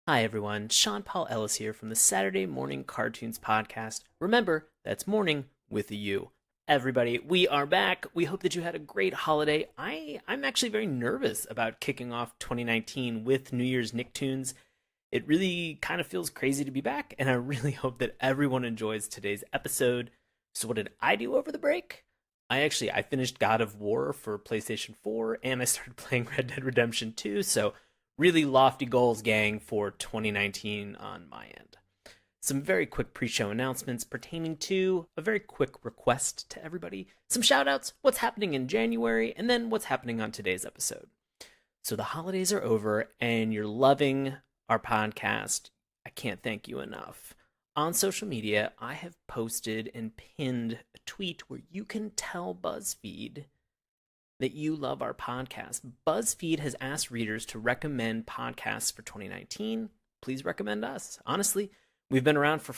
Hi everyone, Sean Paul Ellis here from the Saturday Morning Cartoons Podcast. Remember, that's morning with a U. Everybody, we are back. We hope that you had a great holiday. I'm actually very nervous about kicking off 2019 with New Year's Nicktoons. It really kind of feels crazy to be back, and I really hope that everyone enjoys today's episode. So what did I do over the break? I finished God of War for PlayStation 4, and I started playing Red Dead Redemption 2, so really lofty goals, gang, for 2019 on my end. Some very quick pre-show announcements pertaining to a very quick request to everybody. Some shout-outs, what's happening in January, and then what's happening on today's episode. So the holidays are over, and you're loving our podcast. I can't thank you enough. On social media, I have posted and pinned a tweet where you can tell BuzzFeed that you love our podcast. BuzzFeed has asked readers to recommend podcasts for 2019. Please recommend us. Honestly, we've been around for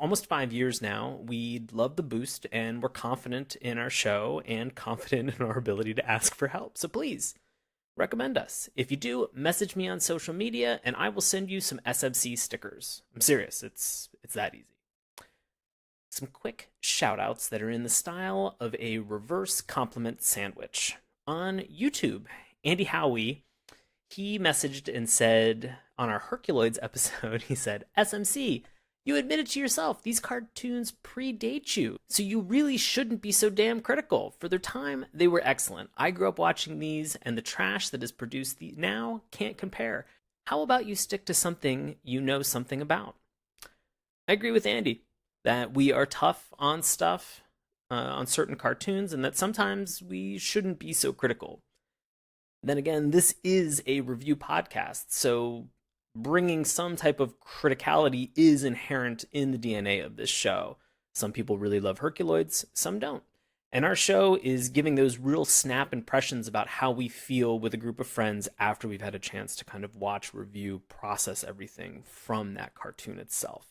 almost 5 years now. We love the boost, and we're confident in our show and confident in our ability to ask for help. So please, recommend us. If you do, message me on social media, and I will send you some SMC stickers. I'm serious. It's that easy. Some quick shout-outs that are in the style of a reverse compliment sandwich. On YouTube, Andy Howie, he messaged and said on our Herculoids episode, he said, SMC, you admitted to yourself these cartoons predate you, so you really shouldn't be so damn critical. For their time, they were excellent. I grew up watching these, and the trash that is produced now can't compare. How about you stick to something you know something about? I agree with Andy that we are tough on stuff, on certain cartoons, and that sometimes we shouldn't be so critical. Then again, this is a review podcast, so bringing some type of criticality is inherent in the DNA of this show. Some people really love Herculoids, some don't. And our show is giving those real snap impressions about how we feel with a group of friends after we've had a chance to kind of watch, review, process everything from that cartoon itself.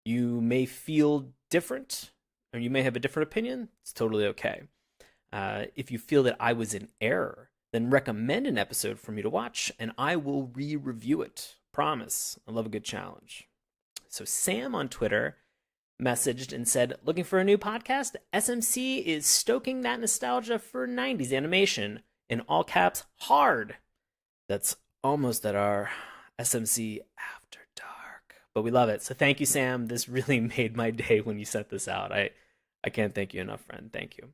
You may feel different, or you may have a different opinion. It's totally okay. If you feel that I was in error, then recommend an episode for me to watch, and I will re-review it. Promise. I love a good challenge. So Sam on Twitter messaged and said, looking for a new podcast? SMC is stoking that nostalgia for 90s animation. In all caps, hard. That's almost at our SMC After Dark. But we love it. So thank you, Sam. This really made my day when you sent this out. I can't thank you enough, friend. Thank you.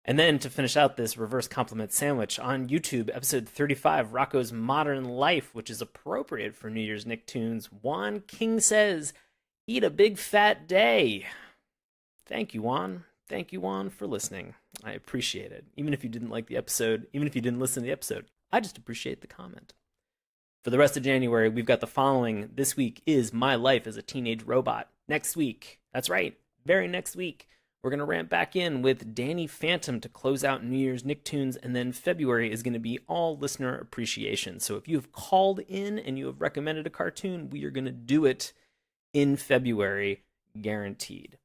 And then to finish out this reverse compliment sandwich, on YouTube, episode 35, Rocco's Modern Life, which is appropriate for New Year's Nicktoons, Juan King says, eat a big fat day. Thank you, Juan. Thank you, Juan, for listening. I appreciate it. Even if you didn't like the episode, even if you didn't listen to the episode, I just appreciate the comment. For the rest of January, we've got the following. This week is My Life as a Teenage Robot. Next week, that's right, very next week, we're going to ramp back in with Danny Phantom to close out New Year's Nicktoons, and then February is going to be all listener appreciation. So if you have called in and you have recommended a cartoon, we are going to do it in February, guaranteed.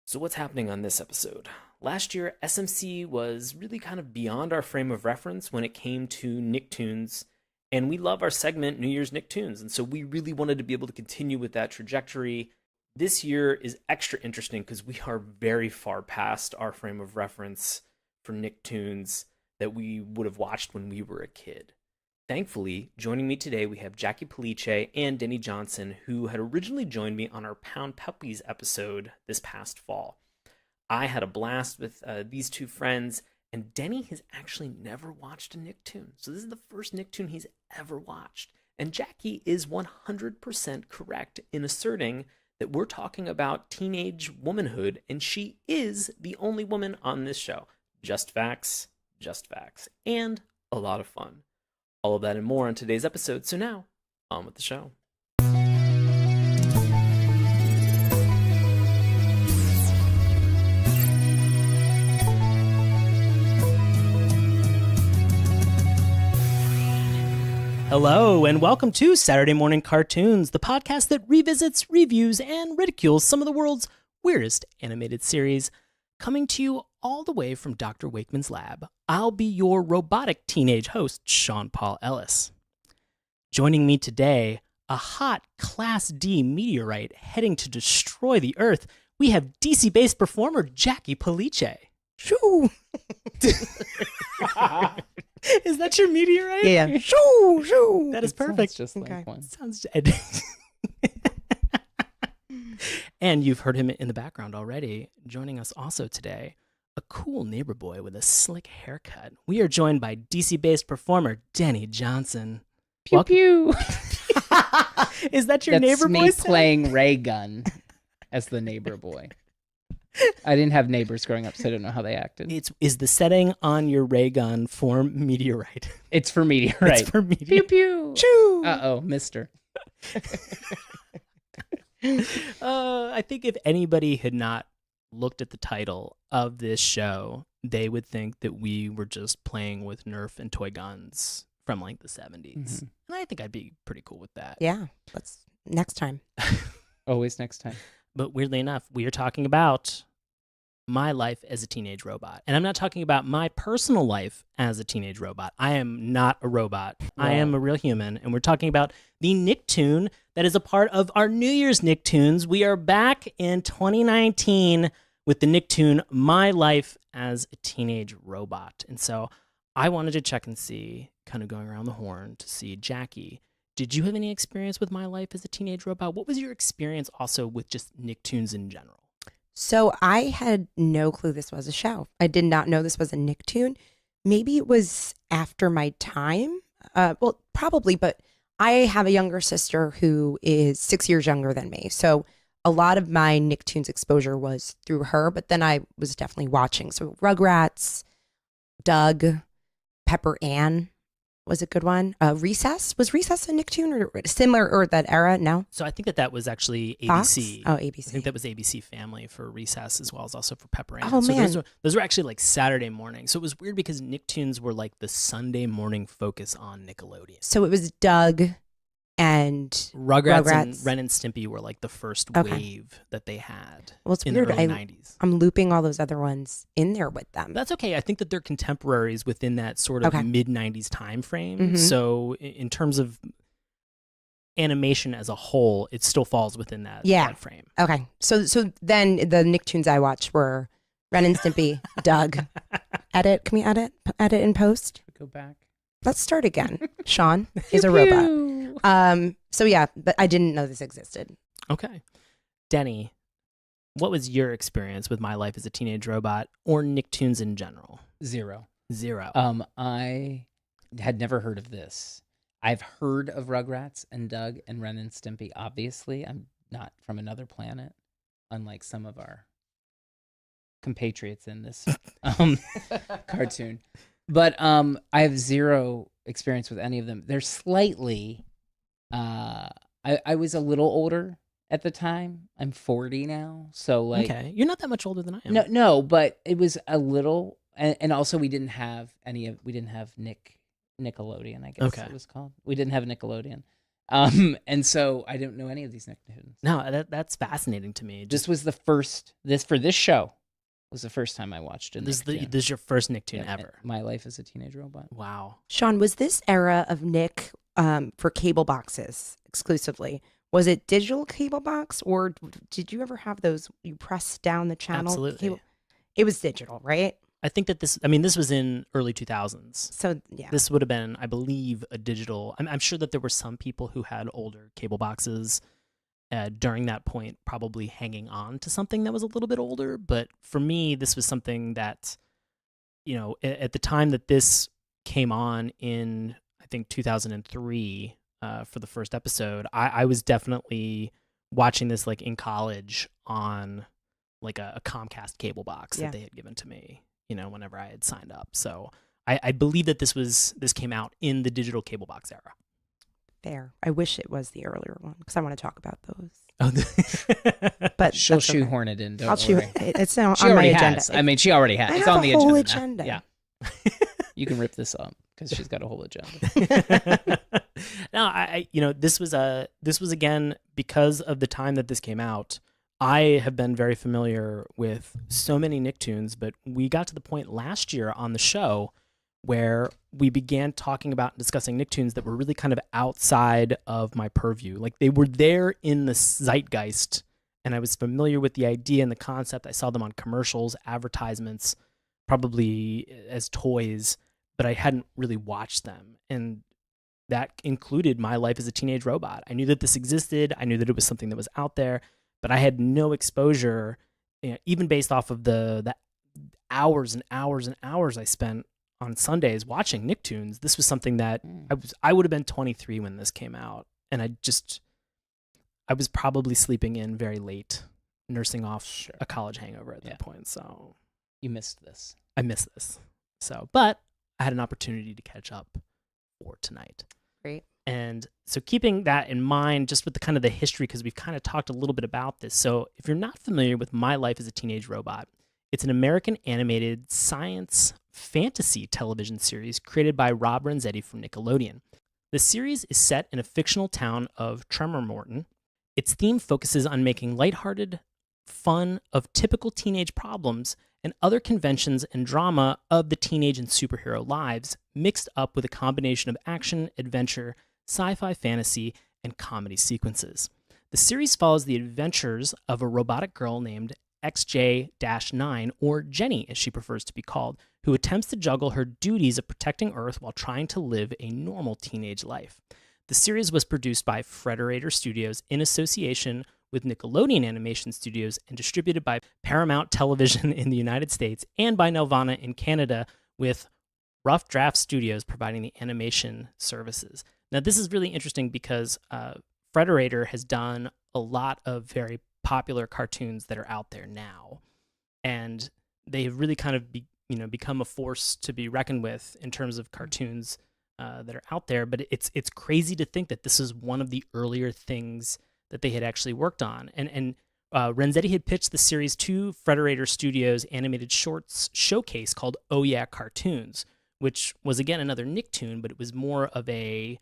So what's happening on this episode? Last year, SMC was really kind of beyond our frame of reference when it came to Nicktoons, and we love our segment, New Year's Nicktoons, and so we really wanted to be able to continue with that trajectory. This year is extra interesting because we are very far past our frame of reference for Nicktoons that we would have watched when we were a kid. Thankfully, joining me today, we have Jaci Pulice and Denny Johnson, who had originally joined me on our Pound Puppies episode this past fall. I had a blast with these two friends, and Denny has actually never watched a Nicktoon. So this is the first Nicktoon he's ever watched. And Jaci is 100% correct in asserting that we're talking about teenage womanhood, and she is the only woman on this show. Just facts, and a lot of fun. All of that and more on today's episode. So now, on with the show. Hello, and welcome to Saturday Morning Cartoons, the podcast that revisits, reviews, and ridicules some of the world's weirdest animated series. Coming to you all the way from Dr. Wakeman's lab, I'll be your robotic teenage host, Sean Paul Ellis. Joining me today, a hot Class D meteorite heading to destroy the Earth, we have DC-based performer Jaci Pulice. Shoo! Is that your meteorite? Yeah. Shoo! Shoo! That is perfect. Sounds just like one. Sounds. And you've heard him in the background already. Joining us also today, a cool neighbor boy with a slick haircut. We are joined by DC-based performer Denny Johnson. Pew pew. Is that your neighbor boy? That's me playing ray gun as the neighbor boy. I didn't have neighbors growing up, so I don't know how they acted. Is the setting on your ray gun for meteorite? It's for meteorite. It's for meteorite. Pew pew. Choo! Uh-oh, mister. I think if anybody had not looked at the title of this show, they would think that we were just playing with Nerf and toy guns from like the 70s. Mm-hmm. And I think I'd be pretty cool with that. Yeah, let's next time. Always next time. But weirdly enough, we are talking about my life as a teenage robot. And I'm not talking about my personal life as a teenage robot. I am not a robot. Wow. I am a real human. And we're talking about the Nicktoon that is a part of our New Year's Nicktoons. We are back in 2019 with the Nicktoon, My Life as a Teenage Robot. And so I wanted to check and see, kind of going around the horn, to see, Jaci, did you have any experience with My Life as a Teenage Robot? What was your experience also with just Nicktoons in general? So I had no clue this was a show. I did not know this was a Nicktoon. Maybe it was after my time. Well, probably, but I have a younger sister who is 6 years younger than me. So a lot of my Nicktoons exposure was through her, but then I was definitely watching. So Rugrats, Doug, Pepper Ann was a good one. Recess. Was Recess a Nicktoon or similar or that era? No. So I think that was actually Fox? ABC. Oh, ABC. I think that was ABC Family for Recess as well as also for Pepper Ann. Oh, so man. Those were actually like Saturday morning. So it was weird because Nicktoons were like the Sunday morning focus on Nickelodeon. So it was Doug and Rugrats and Ren and Stimpy were like the first Okay. wave that they had well, it's in weird. the early 90s. I'm looping all those other ones in there with them. That's okay. I think that they're contemporaries within that sort of Okay. mid-90s time frame. Mhm. So in terms of animation as a whole, it still falls within that, Yeah. that frame. Okay. So then the Nicktoons I watched were Ren and Stimpy, Doug. Edit. Can we edit in post? Go back. Let's start again. Sean is a robot. So yeah, but I didn't know this existed. Okay. Denny, what was your experience with My Life as a Teenage Robot or Nicktoons in general? Zero. I had never heard of this. I've heard of Rugrats and Doug and Ren and Stimpy, obviously. I'm not from another planet, unlike some of our compatriots in this cartoon. But I have zero experience with any of them. They're slightly... I was a little older at the time. I'm 40 now, so like... Okay. You're not that much older than I am. No, but it was a little... And also we didn't have Nickelodeon, I guess Okay. it was called. We didn't have Nickelodeon. And so I don't know any of these Nicktoons. No, that's fascinating to me. This was the first, for this show, was the first time I watched a This Nicktoon. is your first Nicktoon Yeah, ever. My Life as a Teenage Robot. Wow. Sean, was this era of Nick for cable boxes exclusively? Was it digital cable box or did you ever have those? You press down the channel. Absolutely. Cable? It was digital, right? I think that this was in early 2000s. So yeah. This would have been, I believe, a digital. I'm sure that there were some people who had older cable boxes during that point, probably hanging on to something that was a little bit older. But for me, this was something that, at the time that this came on in, I think, 2003 for the first episode, I was definitely watching this like in college on like a Comcast cable box that they had given to me. Whenever I had signed up. So I believe that this came out in the digital cable box era. Fair. I wish it was the earlier one because I want to talk about those. Oh, But She'll that's okay. shoehorn it in. Don't I'll worry. It's on She my already agenda. has. I mean, she already has. I It's have on the a whole agenda. agenda. Yeah. You can rip this up because she's got a whole agenda. No, this was again because of the time that this came out. I have been very familiar with so many Nicktoons, but we got to the point last year on the show where we began talking about and discussing Nicktoons that were really kind of outside of my purview. Like they were there in the zeitgeist, and I was familiar with the idea and the concept. I saw them on commercials, advertisements, probably as toys, but I hadn't really watched them. And that included My Life as a Teenage Robot. I knew that this existed. I knew that it was something that was out there, but I had no exposure, even based off of the hours and hours and hours I spent on Sundays watching Nicktoons. This was something that I would have been 23 when this came out, and I was probably sleeping in very late, nursing off a college hangover at that point. So you missed this. I missed this. So, but I had an opportunity to catch up for tonight. Great. And so keeping that in mind, just with the kind of the history, because we've kind of talked a little bit about this. So if you're not familiar with My Life as a Teenage Robot, it's an American animated science fantasy television series created by Rob Renzetti from Nickelodeon. The series is set in a fictional town of Tremormorton. Its theme focuses on making lighthearted fun of typical teenage problems and other conventions and drama of the teenage and superhero lives, mixed up with a combination of action, adventure, sci-fi fantasy, and comedy sequences. The series follows the adventures of a robotic girl named XJ-9, or Jenny as she prefers to be called, who attempts to juggle her duties of protecting Earth while trying to live a normal teenage life. The series was produced by Frederator Studios in association with Nickelodeon Animation Studios and distributed by Paramount Television in the United States and by Nelvana in Canada, with Rough Draft Studios providing the animation services. Now, this is really interesting because Frederator has done a lot of very popular cartoons that are out there now, and they've really kind of become a force to be reckoned with in terms of cartoons that are out there. But it's crazy to think that this is one of the earlier things that they had actually worked on. And Renzetti had pitched the series to Frederator Studios' animated shorts showcase called Oh Yeah Cartoons, which was, again, another Nicktoon, but it was more of a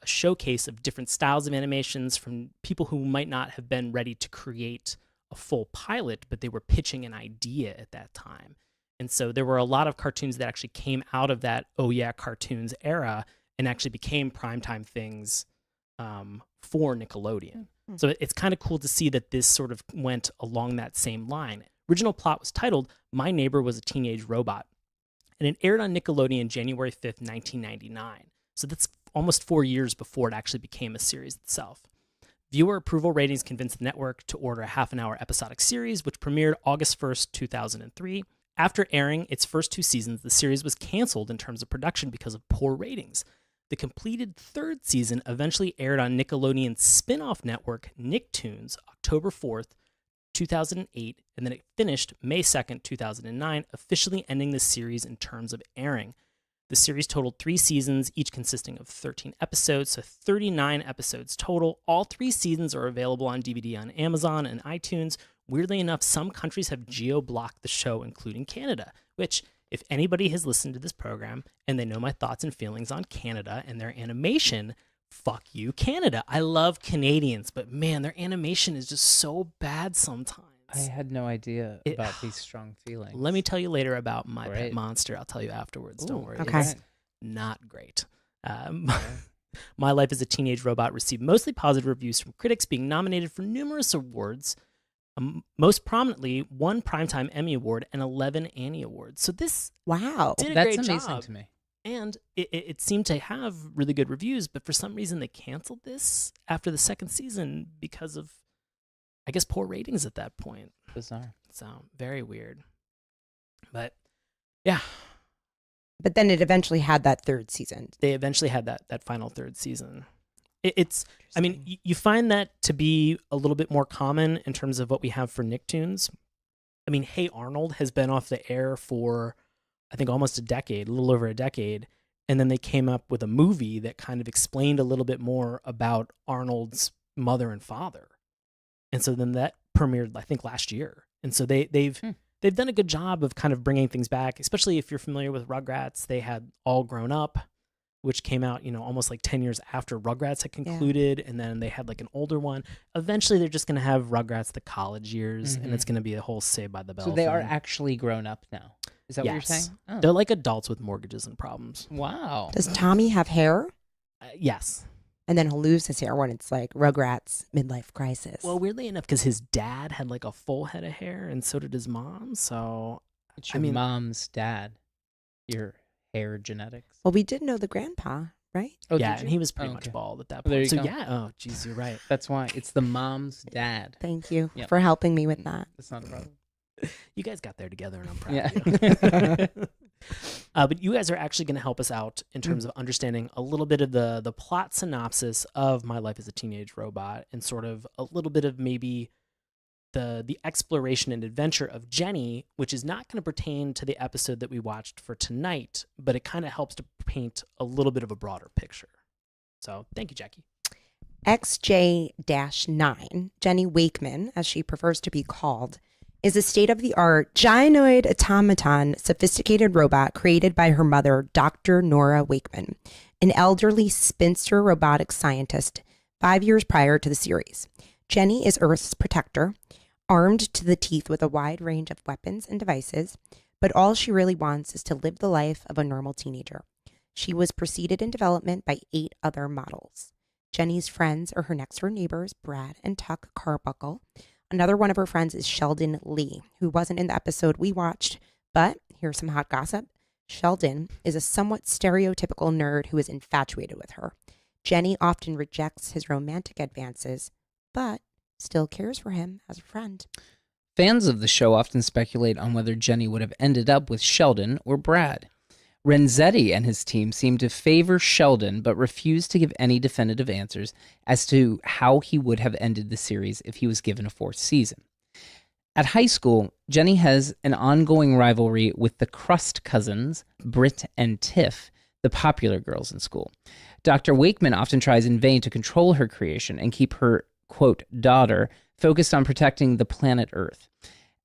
showcase of different styles of animations from people who might not have been ready to create a full pilot, but they were pitching an idea at that time. And so there were a lot of cartoons that actually came out of that Oh Yeah Cartoons era and actually became primetime things for Nickelodeon. Mm-hmm. So it's kind of cool to see that this sort of went along that same line. Original plot was titled My Neighbor Was a Teenage Robot, and it aired on Nickelodeon January 5th, 1999. So that's almost 4 years before it actually became a series itself. Viewer approval ratings convinced the network to order a half-an-hour episodic series, which premiered August 1st, 2003. After airing its first 2 seasons, the series was canceled in terms of production because of poor ratings. The completed 3rd season eventually aired on Nickelodeon's spin-off network, Nicktoons, October 4th, 2008, and then it finished May 2nd, 2009, officially ending the series in terms of airing. The series totaled 3 seasons, each consisting of 13 episodes, so 39 episodes total. All 3 seasons are available on DVD on Amazon and iTunes. Weirdly enough, some countries have geo-blocked the show, including Canada, which, if anybody has listened to this program and they know my thoughts and feelings on Canada and their animation, fuck you, Canada. I love Canadians, but man, their animation is just so bad sometimes. I had no idea about these strong feelings. Let me tell you later about My Pet Monster. I'll tell you afterwards. Don't worry. Okay. It's not great. My Life as a Teenage Robot received mostly positive reviews from critics, being nominated for numerous awards, most prominently 1 Primetime Emmy Award and 11 Annie Awards. So this did a That's great amazing job. to me. And it seemed to have really good reviews, but for some reason they canceled this after the 2nd season because of, I guess, poor ratings at that point. Bizarre. So very weird. But yeah. But then it eventually had that 3rd season. They eventually had that final 3rd season. It's, I mean, you find that to be a little bit more common in terms of what we have for Nicktoons. I mean, Hey Arnold has been off the air for, I think, almost a decade, a little over a decade. And then they came up with a movie that kind of explained a little bit more about Arnold's mother and father. And so then that premiered, I think, last year. And so they've done a good job of kind of bringing things back, especially if you're familiar with Rugrats. They had All Grown Up, which came out, almost like 10 years after Rugrats had concluded. Yeah. And then they had like an older one. Eventually, they're just going to have Rugrats the college years, and it's going to be a whole Saved by the Bell So they thing. are actually grown up now. Is that what you're Yes. saying? Oh. They're like adults with mortgages and problems. Wow. Does Tommy have hair? Yes. And then he'll lose his hair when it's like Rugrats midlife crisis. Well, weirdly enough, because his dad had like a full head of hair, and so did his mom. So It's your mom's dad. Your hair genetics. Well, we did know the grandpa, right? Oh, yeah, did and you? he was pretty Oh, much okay. bald at that Well, there point. you So go. yeah, oh, geez, you're right. That's why it's the mom's dad. Thank you Yep. for helping me with that. That's not a problem. You guys got there together, and I'm proud Yeah. of you. But you guys are actually going to help us out in terms of understanding a little bit of the plot synopsis of My Life as a Teenage Robot, and sort of a little bit of maybe the exploration and adventure of Jenny, which is not going to pertain to the episode that we watched for tonight, but it kind of helps to paint a little bit of a broader picture. So thank you, Jackie. XJ-9, Jenny Wakeman, as she prefers to be called, is a state-of-the-art gynoid automaton sophisticated robot created by her mother, Dr. Nora Wakeman, an elderly spinster robotics scientist 5 years prior to the series. Jenny is Earth's protector, armed to the teeth with a wide range of weapons and devices, but all she really wants is to live the life of a normal teenager. She was preceded in development by 8 other models. Jenny's friends are her next-door neighbors, Brad and Tuck Carbuckle. Another one of her friends is Sheldon Lee, who wasn't in the episode we watched, but here's some hot gossip. Sheldon is a somewhat stereotypical nerd who is infatuated with her. Jenny often rejects his romantic advances, but still cares for him as a friend. Fans of the show often speculate on whether Jenny would have ended up with Sheldon or Brad. Renzetti and his team seem to favor Sheldon, but refuse to give any definitive answers as to how he would have ended the series if he was given a 4th season. At high school, Jenny has an ongoing rivalry with the Crust cousins, Britt and Tiff, the popular girls in school. Dr. Wakeman often tries in vain to control her creation and keep her, quote, daughter focused on protecting the planet Earth.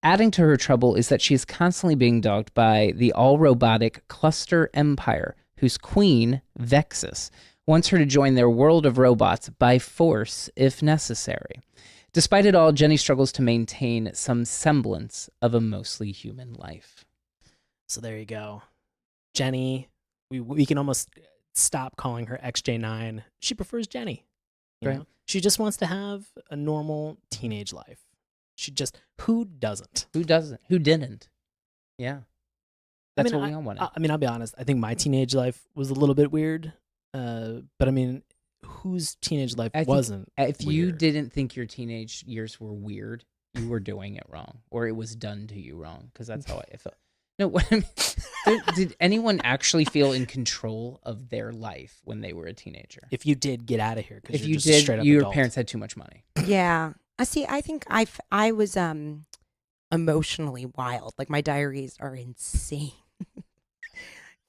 Adding to her trouble is that she is constantly being dogged by the all-robotic Cluster Empire, whose queen, Vexus, wants her to join their world of robots by force if necessary. Despite it all, Jenny struggles to maintain some semblance of a mostly human life. So there you go. Jenny, we can almost stop calling her XJ9. She prefers Jenny. You Right. know? She just wants to have a normal teenage life. She just, who doesn't? Who doesn't? Who didn't? Yeah. That's what we all wanted. I mean, I'll be honest. I think my teenage life was a little bit weird. But I mean, whose teenage life I think wasn't If you weird? didn't think your teenage years were weird, you were doing it wrong, or it was done to you wrong, because that's how I felt. No, what I mean, did anyone actually feel in control of their life when they were a teenager? If you did, get out of here. If you're you just a did, straight up your adult. parents had too much money. Yeah. I see. I think I was emotionally wild. Like my diaries are insane.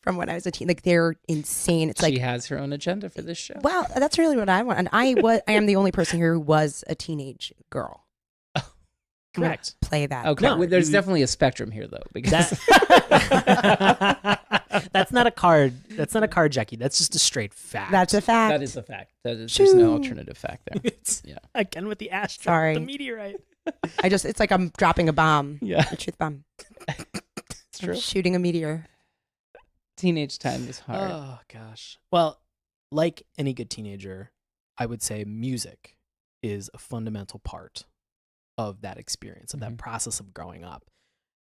From when I was a teen, like they're insane. It's She like, has her own agenda for this show. well, that's really what I want. And I am the only person here who was a teenage girl. I'm gonna Correct. Play that. Okay, No, well, there's you- definitely a spectrum here, though, because That's not a card. That's not a card, Jackie. That's just a straight fact. That's a fact. that is a fact. There's no Shoo. alternative fact there. It's, Yeah. Again with the asteroid, Sorry. the meteorite. it's like I'm dropping a bomb. Yeah, A truth bomb. it's I'm true. shooting a meteor. Teenage time is hard. Oh gosh. Well, like any good teenager, I would say music is a fundamental part of that experience, of that Mhm. process of growing up.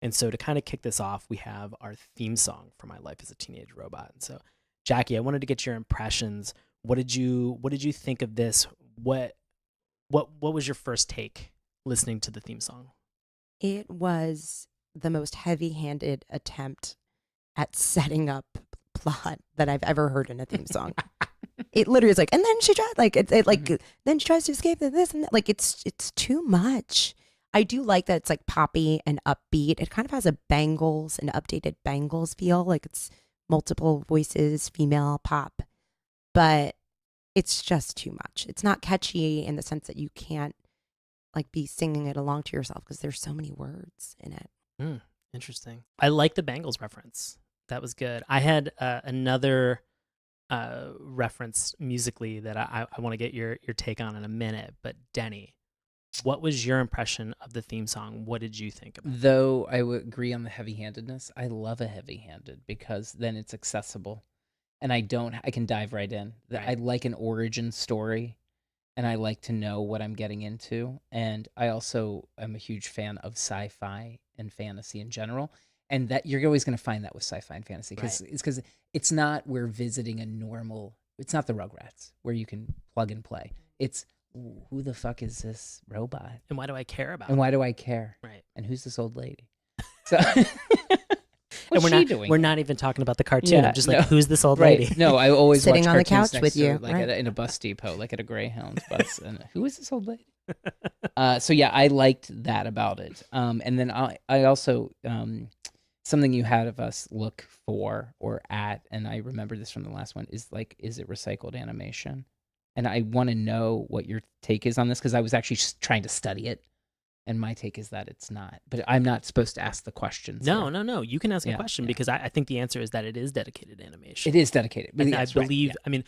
And so to kind of kick this off, we have our theme song for My Life as a Teenage Robot. And so, Jackie, I wanted to get your impressions. What did you think of this? What was your first take listening to the theme song? It was the most heavy-handed attempt at setting up plot that I've ever heard in a theme song. It literally is like, and then she tries then she tries to escape this and that. Like it's too much. I do like that it's like poppy and upbeat. It kind of has an updated Bangles feel. Like it's multiple voices, female pop, but it's just too much. It's not catchy in the sense that you can't like be singing it along to yourself because there's so many words in it. Interesting. I like the Bengals reference. That was good. I had another reference musically that I want to get your take on in a minute, but Denny. what was your impression of the theme song? What did you think about it? Though I would agree on the heavy-handedness, I love a heavy-handed because then it's accessible, and I can dive right in. Right. I like an origin story, and I like to know what I'm getting into. And I also am a huge fan of sci-fi and fantasy in general. And that you're always going to find that with sci-fi and fantasy because it's not we're visiting a normal. It's not the Rugrats where you can plug and play. It's who the fuck is this robot? And why do I care about And it? why do I care? Right. And who's this old lady? So And what's she doing? we're not even talking about the cartoon. Yeah, I'm just like, no. who's this old Right. lady? No, I always Sitting watch on the cartoons couch next with to, you, like right. in a bus depot, like at a Greyhound bus. And who is this old lady? So yeah, I liked that about it. And then I also something you had of us look for or at, and I remember this from the last one, is like, is it recycled animation? And I want to know what your take is on this because I was actually just trying to study it, and my take is that it's not. But I'm not supposed to ask the questions. No, here. no. You can ask a Yeah, question yeah. because I think the answer is that it is dedicated animation. It is dedicated. But And yes, I right, believe, yeah. I mean,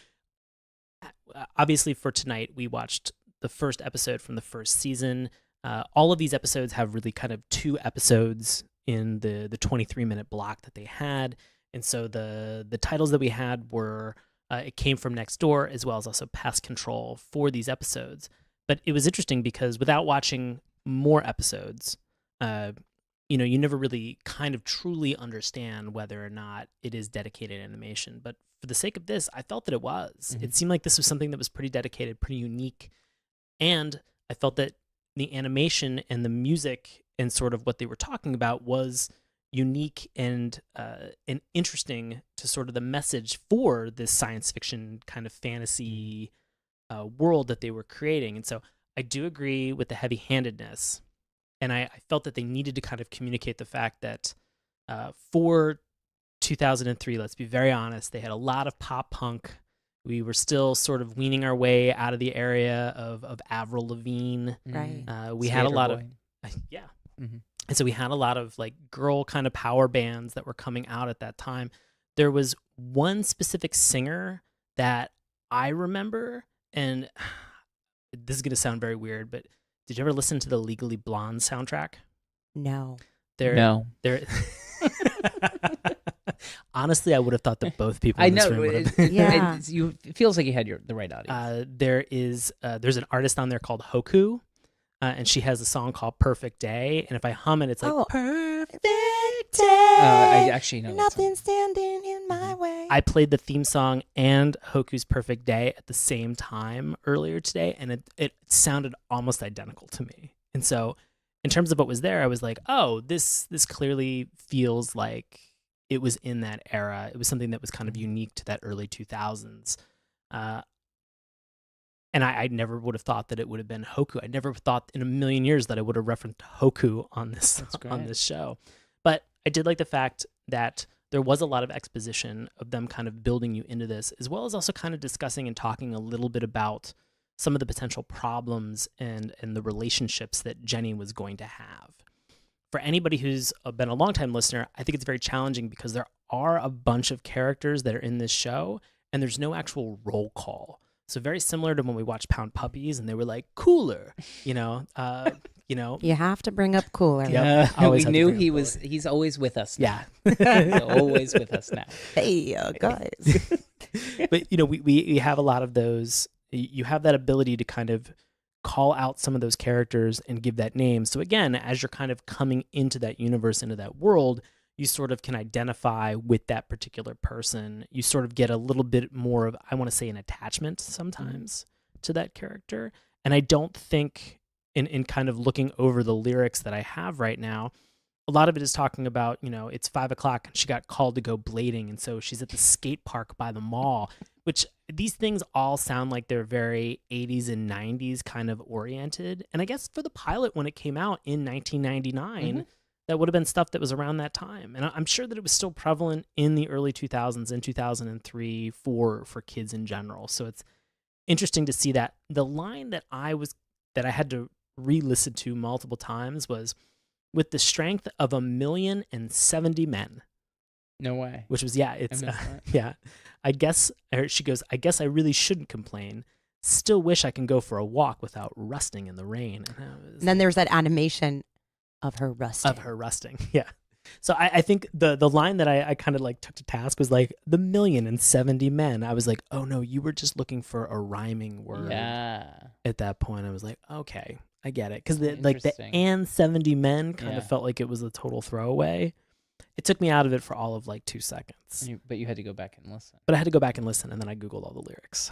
obviously for tonight, we watched the first episode from the first season. All of these episodes have really kind of 2 episodes in the 23-minute block that they had. And so the titles that we had were, it came from Next Door, as well as also Pest Control for these episodes. But it was interesting because without watching more episodes, you never really kind of truly understand whether or not it is dedicated animation. But for the sake of this, I felt that it was. Mhm. It seemed like this was something that was pretty dedicated, pretty unique. And I felt that the animation and the music and sort of what they were talking about was unique and interesting to sort of the message for this science fiction kind of fantasy world that they were creating. And so I do agree with the heavy-handedness. And I felt that they needed to kind of communicate the fact that for 2003, let's be very honest, they had a lot of pop punk. We were still sort of weaning our way out of the area of Avril Lavigne. Right. We had a Skater lot boy. of, yeah. Mhm. And so we had a lot of like girl kind of power bands that were coming out at that time. There was one specific singer that I remember, and this is going to sound very weird, but did you ever listen to the Legally Blonde soundtrack? No. No. There. Honestly, I would have thought that both people I in this know. room would have. Yeah. It feels like you had the right audience. There's an artist on there called Hoku, and she has a song called Perfect Day, and if I hum it, it's like Oh. Perfect Day. I actually know that Nothing song. standing in my way. I played the theme song and Hoku's Perfect Day at the same time earlier today, and it sounded almost identical to me. And so, in terms of what was there, I was like, oh, this clearly feels like it was in that era. It was something that was kind of unique to that early 2000s. And I never would have thought that it would have been Hoku. I never thought in a million years that I would have referenced Hoku on this That's on great. this show. But I did like the fact that there was a lot of exposition of them kind of building you into this, as well as also kind of discussing and talking a little bit about some of the potential problems and the relationships that Jenny was going to have. For anybody who's been a longtime listener, I think it's very challenging because there are a bunch of characters that are in this show, and there's no actual roll call. So very similar to when we watched Pound Puppies, and they were like cooler, you know. You have to bring up cooler. Yep. Yeah, Always we have to knew bring up he Fuller. was. He's always with us. Now. Yeah. He's always with us now. Hey, guys. But we have a lot of those. You have that ability to kind of call out some of those characters and give that name. So again, as you're kind of coming into that universe, into that world, you sort of can identify with that particular person. You sort of get a little bit more of, I want to say, an attachment sometimes to that character. And I don't think in kind of looking over the lyrics that I have right now, a lot of it is talking about, it's 5:00 and she got called to go blading. And so she's at the skate park by the mall, which these things all sound like they're very 80s and 90s kind of oriented. And I guess for the pilot, when it came out in 1999, that would have been stuff that was around that time. And I'm sure that it was still prevalent in the early 2000s and 2003 for kids in general. So it's interesting to see that. The line that I had to re-listen to multiple times was, with the strength of 1,070 men. No way. Which was, I missed that. yeah. I guess, she goes, I guess I really shouldn't complain. Still wish I can go for a walk without rusting in the rain. And then there's that animation of her rusting. Yeah. So I think the line that I kind of like took to task was like the 1,070 men. I was like, oh no, you were just looking for a rhyming word. Yeah. At that point, I was like, okay, I get it, because the and 70 men kind of felt like it was a total throwaway. It took me out of it for all of like 2 seconds. But you had to go back and listen. But I had to go back and listen, and then I googled all the lyrics.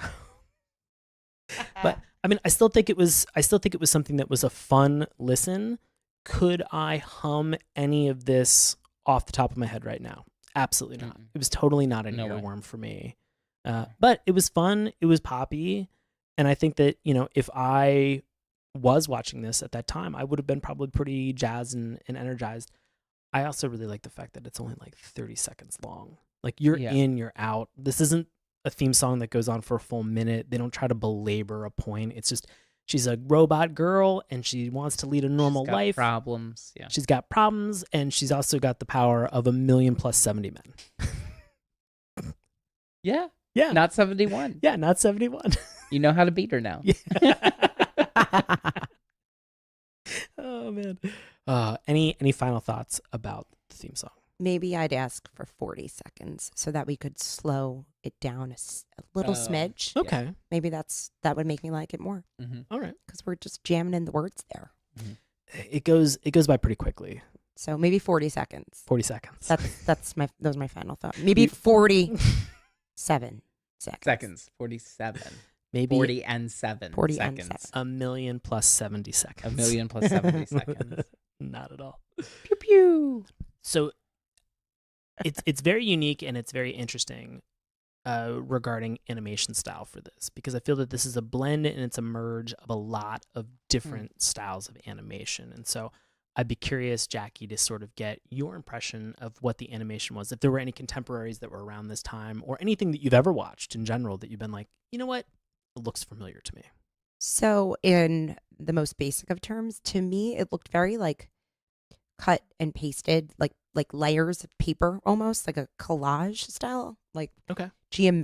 But I mean, I still think it was something that was a fun listen. Could I hum any of this off the top of my head right now? Absolutely not. It was totally not an earworm for me. But it was fun. It was poppy. And I think that, if I was watching this at that time, I would have been probably pretty jazzed and energized. I also really like the fact that it's only like 30 seconds long. Like you're in, you're out. This isn't a theme song that goes on for a full minute. They don't try to belabor a point. It's just, she's a robot girl and she wants to lead a normal life. Problems. Yeah. She's got problems, and she's also got the power of 1,000,000 plus 70 men. Yeah. Yeah. Not 71. Yeah, not 71. You know how to beat her now. Yeah. Oh man. Any final thoughts about the theme song? Maybe I'd ask for 40 seconds so that we could slow it down a little smidge. Okay. Yeah. Maybe that would make me like it more. Mm-hmm. All right. Because we're just jamming in the words there. Mm-hmm. It goes by pretty quickly. So maybe 40 seconds. 40 seconds. Those are my final thought. Maybe 47 seconds. 47. Maybe 40 and 7 40 seconds. and 7. 1,000,000 plus 70 seconds. 1,000,000 plus 70 seconds. Not at all. Pew pew. So it's very unique, and it's very interesting regarding animation style for this, because I feel that this is a blend and it's a merge of a lot of different styles of animation. And so I'd be curious, Jaci, to sort of get your impression of what the animation was, if there were any contemporaries that were around this time, or anything that you've ever watched in general that you've been like, you know what, it looks familiar to me. So in the most basic of terms, to me, it looked very like cut and pasted, like layers of paper, almost like a collage style, like okay,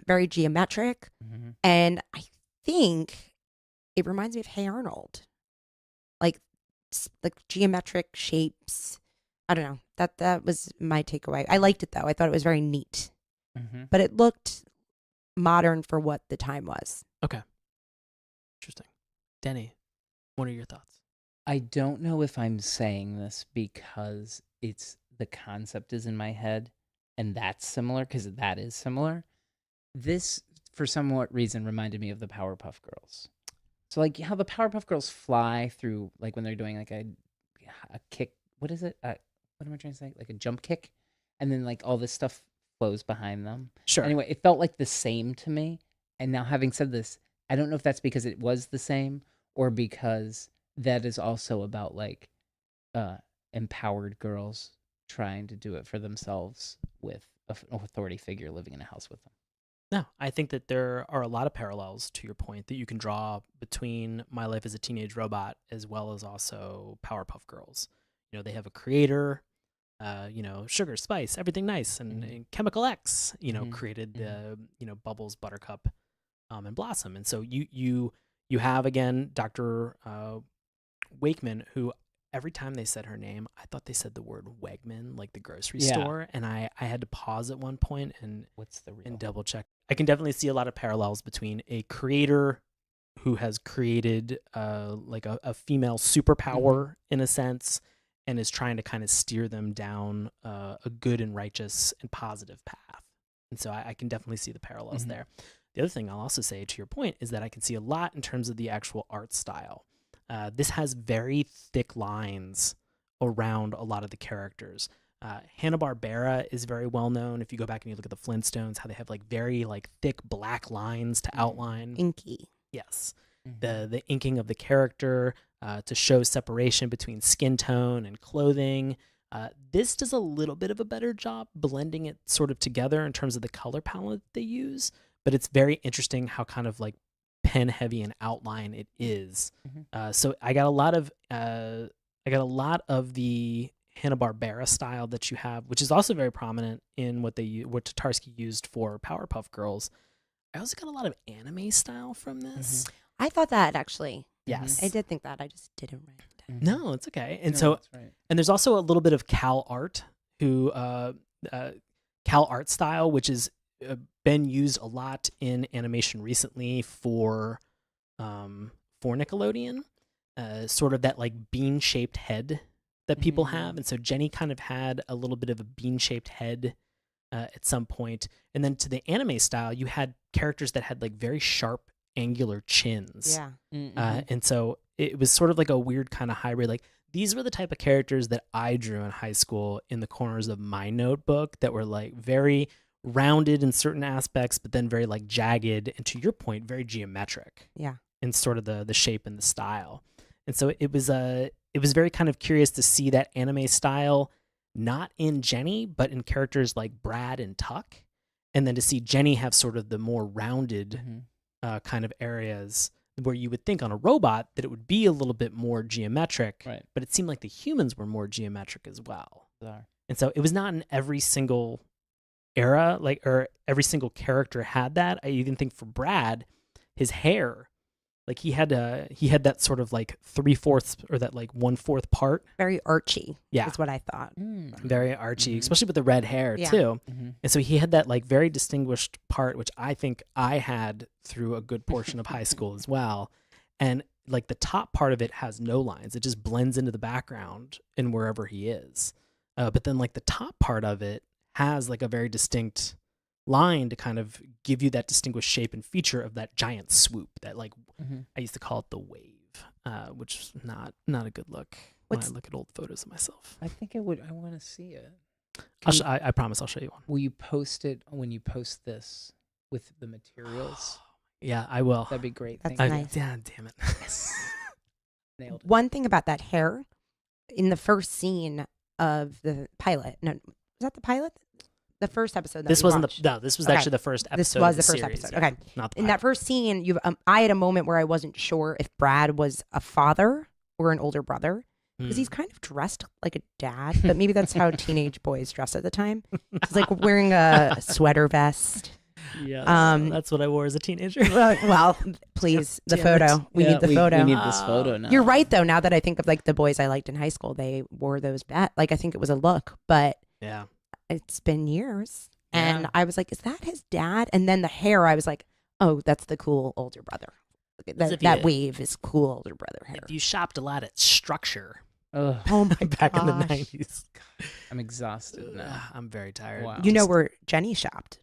very geometric. Mm-hmm. And I think it reminds me of Hey Arnold, like geometric shapes. I don't know. That was my takeaway. I liked it though. I thought it was very neat, but it looked modern for what the time was. Okay, interesting. Denny, what are your thoughts? I don't know if I'm saying this because the concept is in my head, and that's similar, because that is similar. This, for somewhat reason, reminded me of the Powerpuff Girls. So like how the Powerpuff Girls fly through, like when they're doing like a kick. What is it? What am I trying to say? Like a jump kick, and then like all this stuff flows behind them. Sure. Anyway, it felt like the same to me. And now, having said this, I don't know if that's because it was the same, or because that is also about like empowered girls trying to do it for themselves with an authority figure living in a house with them. No, I think that there are a lot of parallels, to your point, that you can draw between My Life as a Teenage Robot as well as also Powerpuff Girls. They have a creator, sugar, spice, everything nice, and Chemical X, created the, Bubbles, Buttercup, and Blossom. And so you have, again, Dr. Wakeman, who every time they said her name, I thought they said the word Wegman, like the grocery store. And I had to pause at one point and double check. I can definitely see a lot of parallels between a creator who has created like a female superpower in a sense, and is trying to kind of steer them down a good and righteous and positive path. And so I can definitely see the parallels there. The other thing I'll also say, to your point, is that I can see a lot in terms of the actual art style. This has very thick lines around a lot of the characters. Hanna-Barbera is very well known. If you go back and you look at the Flintstones, how they have like very like thick black lines to outline. Inky. Yes. The inking of the character to show separation between skin tone and clothing. This does a little bit of a better job blending it sort of together in terms of the color palette they use, but it's very interesting how kind of like pen heavy and outline it is. So I got a lot of the Hanna-Barbera style that you have, which is also very prominent in what Tatarsky used for Powerpuff Girls. I also got a lot of anime style from this. I thought that actually. Yes. I did think that. I just didn't write it down. No, it's okay. And No, so, that's right. and there's also a little bit of Cal Art, who Cal Art style, which has been used a lot in animation recently for Nickelodeon. Sort of that like bean-shaped head that people have, and so Jenny kind of had a little bit of a bean-shaped head at some point. And then to the anime style, you had characters that had like very sharp, angular chins. Yeah. And so it was sort of like a weird kind of hybrid. Like these were the type of characters that I drew in high school in the corners of my notebook that were like very rounded in certain aspects, but then very like jagged, and to your point, very geometric. Yeah. In sort of the shape and the style. And so it was very kind of curious to see that anime style not in Jenny, but in characters like Brad and Tuck, and then to see Jenny have sort of the more rounded kind of areas where you would think on a robot that it would be a little bit more geometric, Right. but it seemed like the humans were more geometric as well. Bizarre. And so it was not in every single era, like, or every single character had that. I even think for Brad, his hair, like he had that sort of like 3/4 or that like 1/4 part. Very archy. Yeah. Is what I thought. Very archy, especially with the red hair Yeah. too. And so he had that like very distinguished part, which I think I had through a good portion of high school as well. And like the top part of it has no lines. It just blends into the background in wherever he is. But then like the top part of it has like a very distinct line to kind of give you that distinguished shape and feature of that giant swoop that like I used to call it the wave, which is not a good look when I look at old photos of myself. I think I want to see it. I promise I'll show you one. Will you post it when you post this with the materials? Yeah, I will. That'd be great. That's Thank nice. Yeah, damn it. Nailed it. One thing about that hair, in the first scene of the pilot. No, was that the pilot? The first episode. That This we wasn't watched. this was Okay. actually the first episode. This was of the first series, episode. yeah, Okay. not the In that pilot. first scene, I had a moment where I wasn't sure if Brad was a father or an older brother because he's kind of dressed like a dad, but maybe that's how teenage boys dress at the time. He's like wearing a sweater vest. Yeah, that's what I wore as a teenager. Well, please, the Damn it. photo. We need the photo. We need this photo now. You're right, though. Now that I think of like the boys I liked in high school, they wore those like I think it was a look, but Yeah. it's been years. And Yeah. I was like, is that his dad? And then the hair, I was like, oh, that's the cool older brother. if That you- wave is cool older brother hair. If you shopped a lot at Structure Ugh, Oh my back in the gosh. 90s, I'm exhausted now. I'm very tired. Wow. You know where Jenny shopped?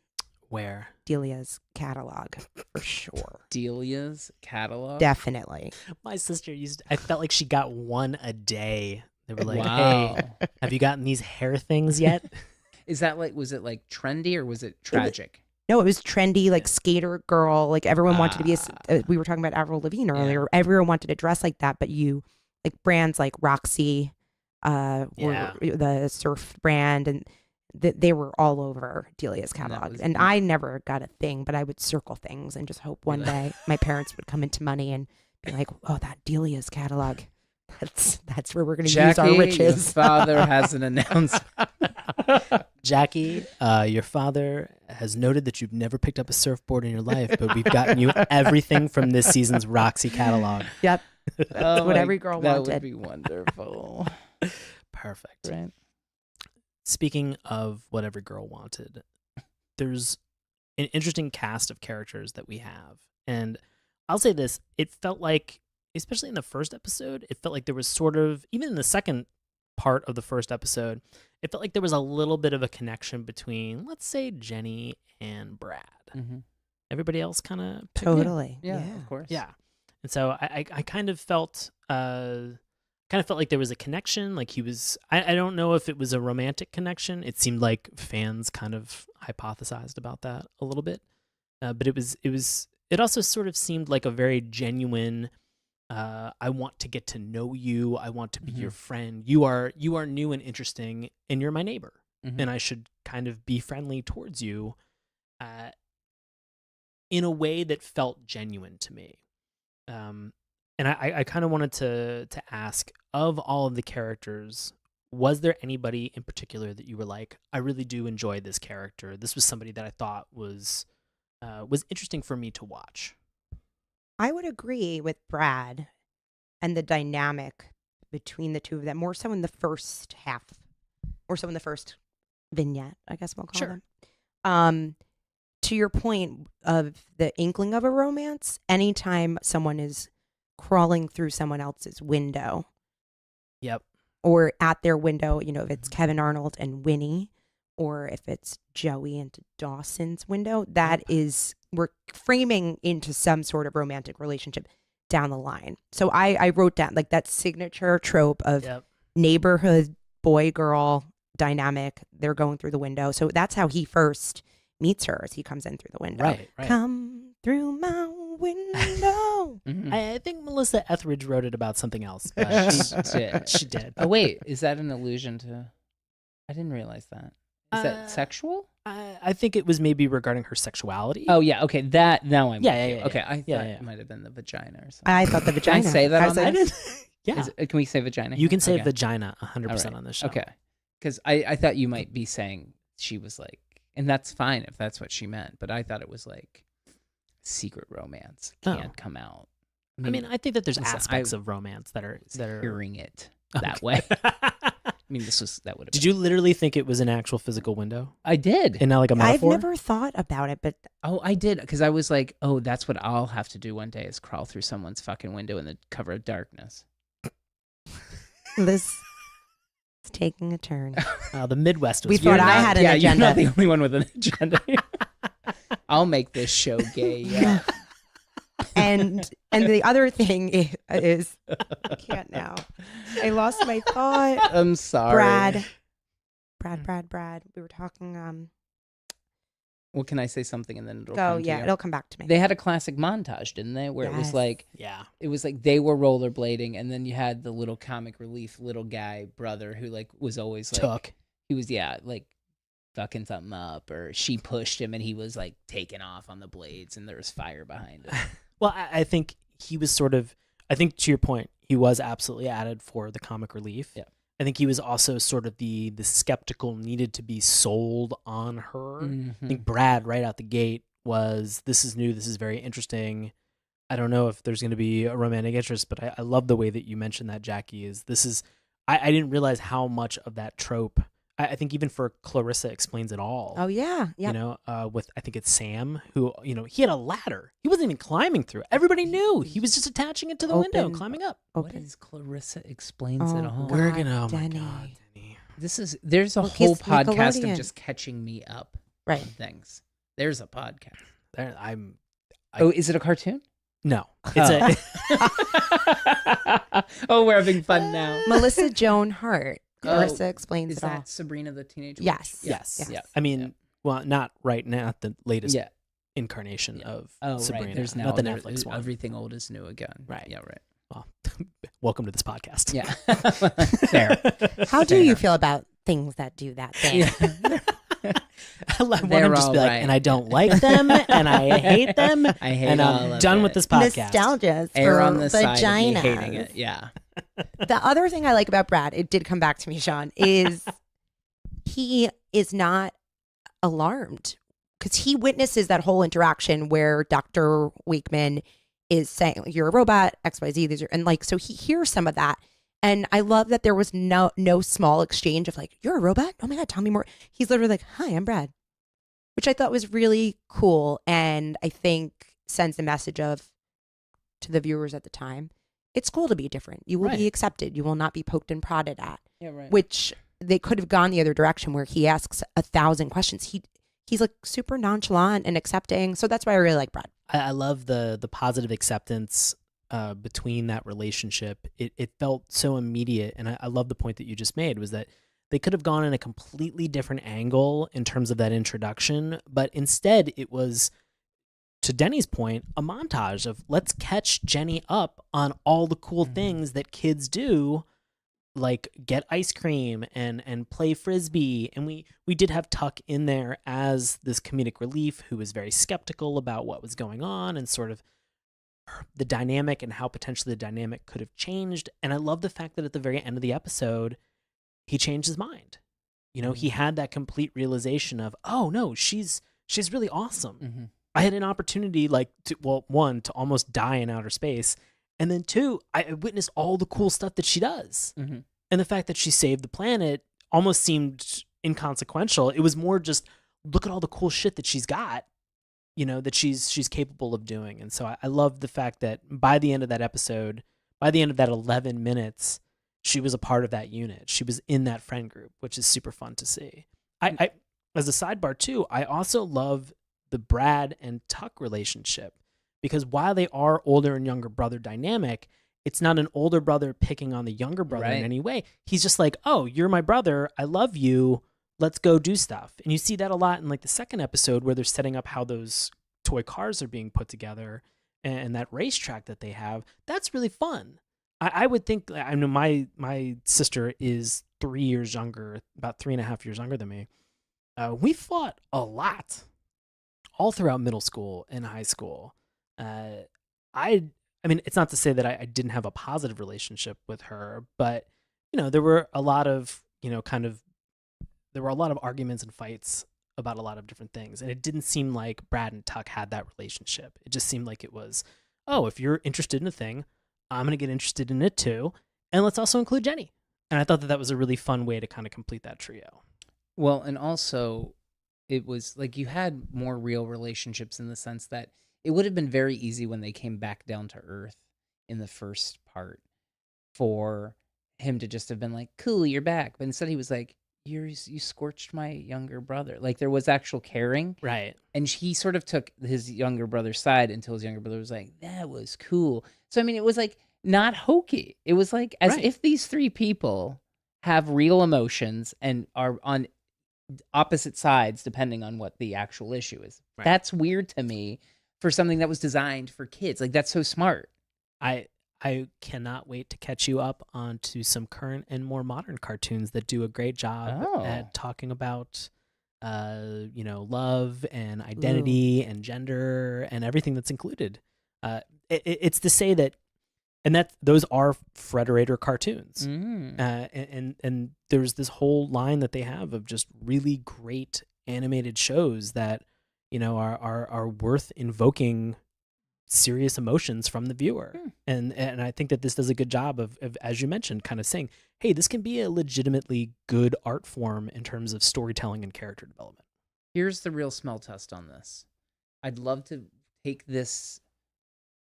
Where? Delia's catalog, for sure. Delia's catalog. Definitely. My sister I felt like she got one a day. They were like, Wow. hey, have you gotten these hair things yet? Is that like? Was it like trendy or was it tragic? No, it was trendy, like skater girl. Like everyone wanted to be we were talking about Avril Lavigne earlier. Everyone wanted to dress like that, but like brands like Roxy, were the surf brand, and they were all over Delia's catalog. And I never got a thing, but I would circle things and just hope one day my parents would come into money and be like, "Oh, that Delia's catalog. That's where we're going to use our riches." Your father has an announcement. Jackie, your father has noted that you've never picked up a surfboard in your life, but we've gotten you everything from this season's Roxy catalog. Yep. That's what every girl that wanted. That would be wonderful. Perfect. Right. Speaking of what every girl wanted, there's an interesting cast of characters that we have. And I'll say this, it felt like, especially in the first episode, it felt like there was sort of, even in the second part of the first episode, it felt like there was a little bit of a connection between, let's say, Jenny and Brad. Mm-hmm. Everybody else kind of Totally. Yeah, of course. Yeah. And so I kind of felt like there was a connection. Like he was, I don't know if it was a romantic connection. It seemed like fans kind of hypothesized about that a little bit. But it also sort of seemed like a very genuine, I want to get to know you. I want to be your friend. You are new and interesting, and you're my neighbor, and I should kind of be friendly towards you, in a way that felt genuine to me. And I kind of wanted to ask, of all of the characters, was there anybody in particular that you were like, I really do enjoy this character. This was somebody that I thought was was interesting for me to watch. I would agree with Brad and the dynamic between the two of them, more so in the first half, or so in the first vignette, I guess we'll call them. To your point of the inkling of a romance, anytime someone is crawling through someone else's window, Yep. or at their window, if it's Kevin Arnold and Winnie, or if it's Joey and Dawson's window, that is, we're framing into some sort of romantic relationship down the line. So I wrote down like that signature trope of neighborhood boy-girl dynamic. They're going through the window. So that's how he first meets her, as he comes in through the window. Right. Come through my window. I think Melissa Etheridge wrote it about something else. But she did. Oh, wait. Is that an allusion to... I didn't realize that. Is that sexual? I think it was maybe regarding her sexuality. Oh, yeah. Okay. That, now I'm with you. Yeah. Okay. I thought Yeah. it might have been the vagina or something. I thought the vagina. Can I say that on I this? Yeah. Can we say vagina? You can say Okay. vagina 100% All right. on this show. Okay. Because I thought you might be saying she was like, and that's fine if that's what she meant, but I thought it was like secret romance can't come out. I mean, I think that there's listen, aspects of romance that are hearing it that way. I mean, that would have. Did you literally think it was an actual physical window? I did. And not like a metaphor? I've never thought about it, but Oh, I did, because I was like, oh, that's what I'll have to do one day, is crawl through someone's fucking window in the cover of darkness. this is taking a turn. The Midwest was We thought weird. I had an You're agenda. not the only one with an agenda. I'll make this show gay. Yeah. And the other thing is I can't now. I lost my thought. I'm sorry. Brad. We were talking. Well, can I say something and then it'll Go. come to Yeah, you? it'll come back to me. They had a classic montage, didn't they? Where it was Yes. like, Yeah. it was like they were rollerblading, and then you had the little comic relief little guy brother who like was always like he was like fucking something up, or she pushed him and he was like taking off on the blades and there was fire behind him. Well, I think he was I think to your point, he was absolutely added for the comic relief. Yeah. I think he was also sort of the skeptical, needed to be sold on her. I think Brad right out the gate was, this is new, this is very interesting. I don't know if there's going to be a romantic interest, but I love the way that you mentioned that, Jackie, I didn't realize how much of that trope, I think even for Clarissa Explains It All. Oh yeah. You know, with, I think it's Sam, who, he had a ladder. He wasn't even climbing through it. Everybody knew. He was just attaching it to the window and climbing up. What is Clarissa Explains It All? God, We're going to, oh Denny. my God, Denny. There's a Look, whole he's podcast of Nickelodeon. just catching me up Right. on things. There's a podcast. There, Oh, is it a cartoon? no, it's Oh, we're having fun now. Melissa Joan Hart. Oh, Clarissa Explains Is It All. that Sabrina the Teenage Witch? Yes. yes. Yeah. I mean, well, not right now, the latest Yeah. incarnation of Oh, Sabrina. right. There's now not the Netflix one. Everything old is new again. Right. Yeah, right. Well, welcome to this podcast. Yeah. Fair. How do you feel about things that do that thing? I want They're him to just all be like, right. and I don't like them, and I hate them, I hate and all I'm of done it. with this podcast. Nostalgia Air for on the side of me vaginas. hating it. Yeah. The other thing I like about Brad, it did come back to me, Sean, is he is not alarmed because he witnesses that whole interaction where Dr. Wakeman is saying, you're a robot, XYZ, these are, and like, so he hears some of that. And I love that there was no small exchange of like, you're a robot? Oh my God, tell me more. He's literally like, hi, I'm Brad, which I thought was really cool. And I think sends a message of, to the viewers at the time, it's cool to be different. You will Right. be accepted. You will not be poked and prodded at. Yeah, right. Which they could have gone the other direction where he asks 1,000 questions. He's like super nonchalant and accepting. So that's why I really like Brad. I love the positive acceptance between that relationship. It felt so immediate, and I love the point that you just made, was that they could have gone in a completely different angle in terms of that introduction, but instead it was, to Denny's point, a montage of let's catch Jenny up on all the cool things that kids do, like get ice cream and play frisbee. And we did have Tuck in there as this comedic relief who was very skeptical about what was going on and sort of the dynamic and how potentially the dynamic could have changed. And I love the fact that at the very end of the episode, he changed his mind. You know, he had that complete realization of, oh no, she's really awesome. I had an opportunity, like, one, to almost die in outer space, and then two, I witnessed all the cool stuff that she does. Mm-hmm. And the fact that she saved the planet almost seemed inconsequential. It was more just, look at all the cool shit that she's got, that she's capable of doing. And so I love the fact that by the end of that episode, by the end of that 11 minutes, she was a part of that unit. She was in that friend group, which is super fun to see. I as a sidebar too, I also love the Brad and Tuck relationship, because while they are older and younger brother dynamic, it's not an older brother picking on the younger brother in any way. He's just like, oh, you're my brother. I love you. Let's go do stuff. And you see that a lot in like the second episode where they're setting up how those toy cars are being put together and that racetrack that they have. That's really fun. I would think, I know my sister is 3 years younger, about 3.5 years younger than me. We fought a lot all throughout middle school and high school. I mean, it's not to say that I didn't have a positive relationship with her, but there were a lot of there were a lot of arguments and fights about a lot of different things, and it didn't seem like Brad and Tuck had that relationship. It just seemed like it was, oh, if you're interested in a thing, I'm gonna get interested in it too, and let's also include Jenny. And I thought that was a really fun way to kind of complete that trio. Well, and also, it was like you had more real relationships in the sense that it would have been very easy when they came back down to earth in the first part for him to just have been like, cool, you're back. But instead he was like, you scorched my younger brother. Like there was actual caring. Right. And he sort of took his younger brother's side until his younger brother was like, that was cool. So, I mean, it was like not hokey. It was like as if these three people have real emotions and are on opposite sides depending on what the actual issue is. Right. That's weird to me for something that was designed for kids. Like that's so smart. I cannot wait to catch you up onto some current and more modern cartoons that do a great job at talking about love and identity and gender and everything that's included. It's to say that, and that those are Frederator cartoons. And there's this whole line that they have of just really great animated shows that are worth invoking serious emotions from the viewer. And I think that this does a good job of, as you mentioned, kind of saying, hey, this can be a legitimately good art form in terms of storytelling and character development. Here's the real smell test on this. I'd love to take this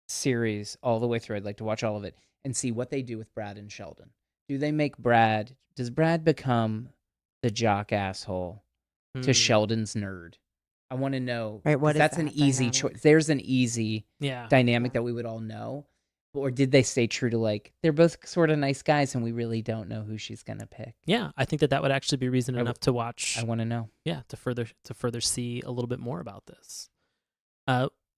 series all the way through. I'd like to watch all of it and see what they do with Brad and Sheldon. Does Brad become the jock asshole to Sheldon's nerd? I want to know. Right, what is that's that an easy choice. There's an easy dynamic that we would all know. Or did they stay true to like, they're both sort of nice guys and we really don't know who she's going to pick? Yeah, I think that would actually be reason enough to watch. I want to know. Yeah, to further see a little bit more about this.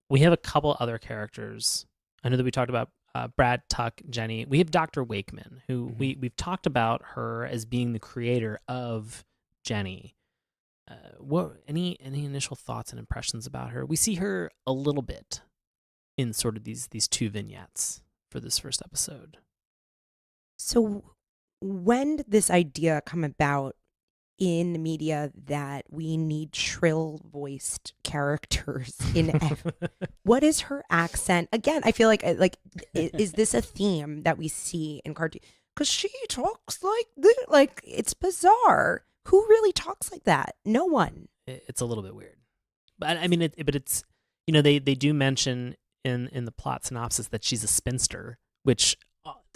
We have a couple other characters. I know that we talked about Brad, Tuck, Jenny. We have Dr. Wakeman, who we've talked about her as being the creator of Jenny. Any initial thoughts and impressions about her? We see her a little bit in sort of these two vignettes for this first episode. So when did this idea come about in the media that we need shrill voiced characters in what is her accent? Again, I feel like is this a theme that we see in cartoon? Because she talks like this, like it's bizarre. Who really talks like that? No one. It's a little bit weird, but I mean, it's they do mention in the plot synopsis that she's a spinster, which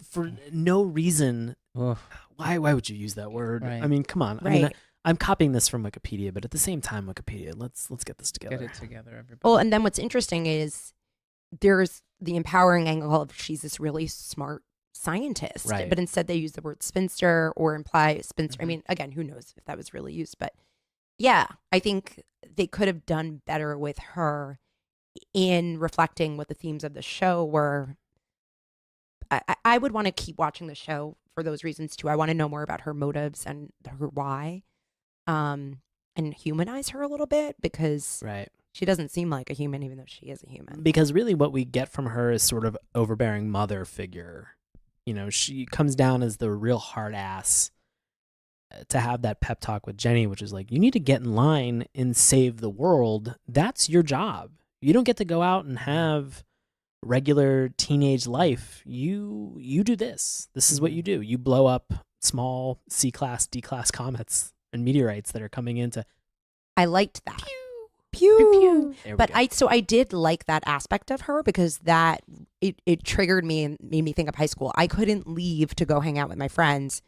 for no reason. Why would you use that word? Right. I mean, come on. Right. I mean, I'm copying this from Wikipedia, but at the same time, Wikipedia, let's get this together. Get it together, everybody. Well, and then what's interesting is there's the empowering angle of she's this really smart scientist, right? But instead they use the word spinster or imply spinster. I mean, again, who knows if that was really used, but yeah, I think they could have done better with her in reflecting what the themes of the show were. I would want to keep watching the show for those reasons too. I want to know more about her motives and her why, and humanize her a little bit because she doesn't seem like a human, even though she is a human. Because really what we get from her is sort of overbearing mother figure. She comes down as the real hard ass to have that pep talk with Jenny, which is like, you need to get in line and save the world. That's your job. You don't get to go out and have regular teenage life. You do this. This is what you do. You blow up small C-class, D-class comets and meteorites that are coming into. I liked that. Pew, Pew. pew. There we But go. I did like that aspect of her because that it triggered me and made me think of high school. I couldn't leave to go hang out with my friends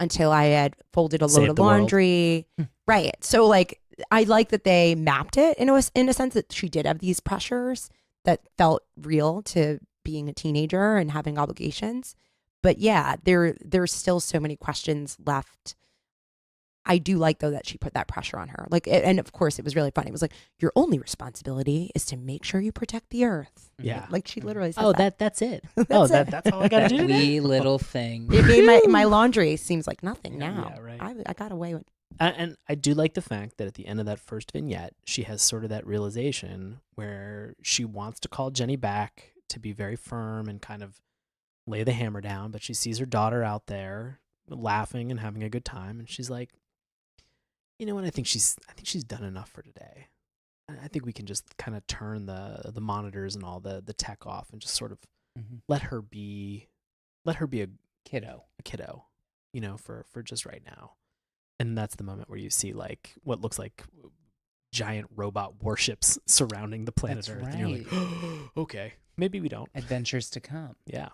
until I had folded a load Saved of the world. laundry. Right. So like I like that they mapped it in a sense that she did have these pressures that felt real to being a teenager and having obligations. But yeah, there's still so many questions left. I do like though that she put that pressure on her. Like, and of course it was really funny. It was like, your only responsibility is to make sure you protect the earth. Yeah. Like she literally said Oh, that. that's it. That's it. That's all I got to That do today? wee little thing. It made my laundry seems like nothing Yeah, now. yeah, right. I got away with And I do like the fact that at the end of that first vignette, she has sort of that realization where she wants to call Jenny back to be very firm and kind of lay the hammer down, but she sees her daughter out there laughing and having a good time, and she's like, you know what? I think she's done enough for today. I think we can just kind of turn the monitors and all the tech off and just sort of let her be a Kiddo. kiddo, you know, for just right now. And that's the moment where you see like what looks like giant robot warships surrounding the planet That's Earth. And you're like, oh, okay, maybe we don't. Adventures to come. Yeah.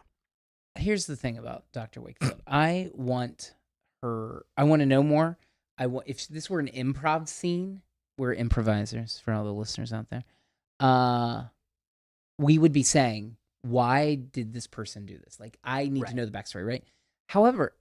Here's the thing about Dr. Wakefield. I want to know more. If this were an improv scene, we're improvisers for all the listeners out there. We would be saying, why did this person do this? Like, I need to know the backstory, right? However,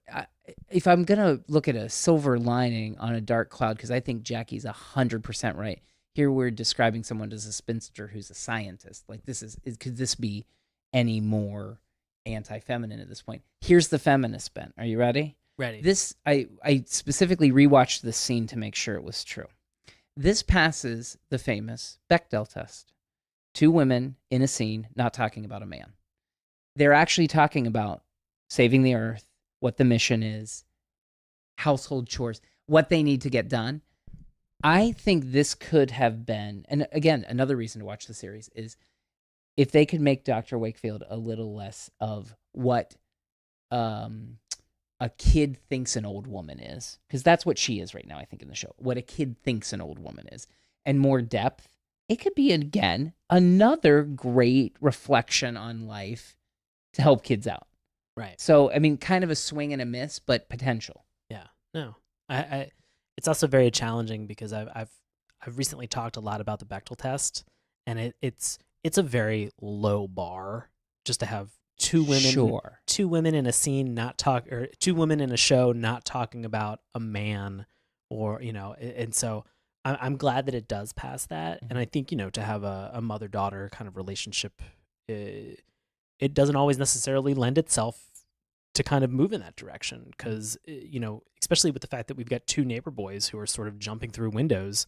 if I'm going to look at a silver lining on a dark cloud, because I think Jackie's 100% right. Here we're describing someone as a spinster who's a scientist. Like, could this be any more anti-feminine at this point? Here's the feminist bent. Are you ready? Ready. This, I specifically rewatched this scene to make sure it was true. This passes the famous Bechdel test. Two women in a scene not talking about a man. They're actually talking about saving the earth, what the mission is, household chores, what they need to get done. I think this could have been, and again, another reason to watch the series is if they could make Dr. Wakefield a little less of what a kid thinks an old woman is, because that's what she is right now, I think, in the show, what a kid thinks an old woman is, and more depth, it could be, again, another great reflection on life to help kids out. Right. So, I mean, kind of a swing and a miss, but potential. Yeah. No. I it's also very challenging because I've recently talked a lot about the Bechdel test, and it's a very low bar just to have two women in a scene not talk, or two women in a show not talking about a man, or and so I'm glad that it does pass that. And I think to have a mother-daughter kind of relationship, it doesn't always necessarily lend itself to kind of move in that direction, because especially with the fact that we've got two neighbor boys who are sort of jumping through windows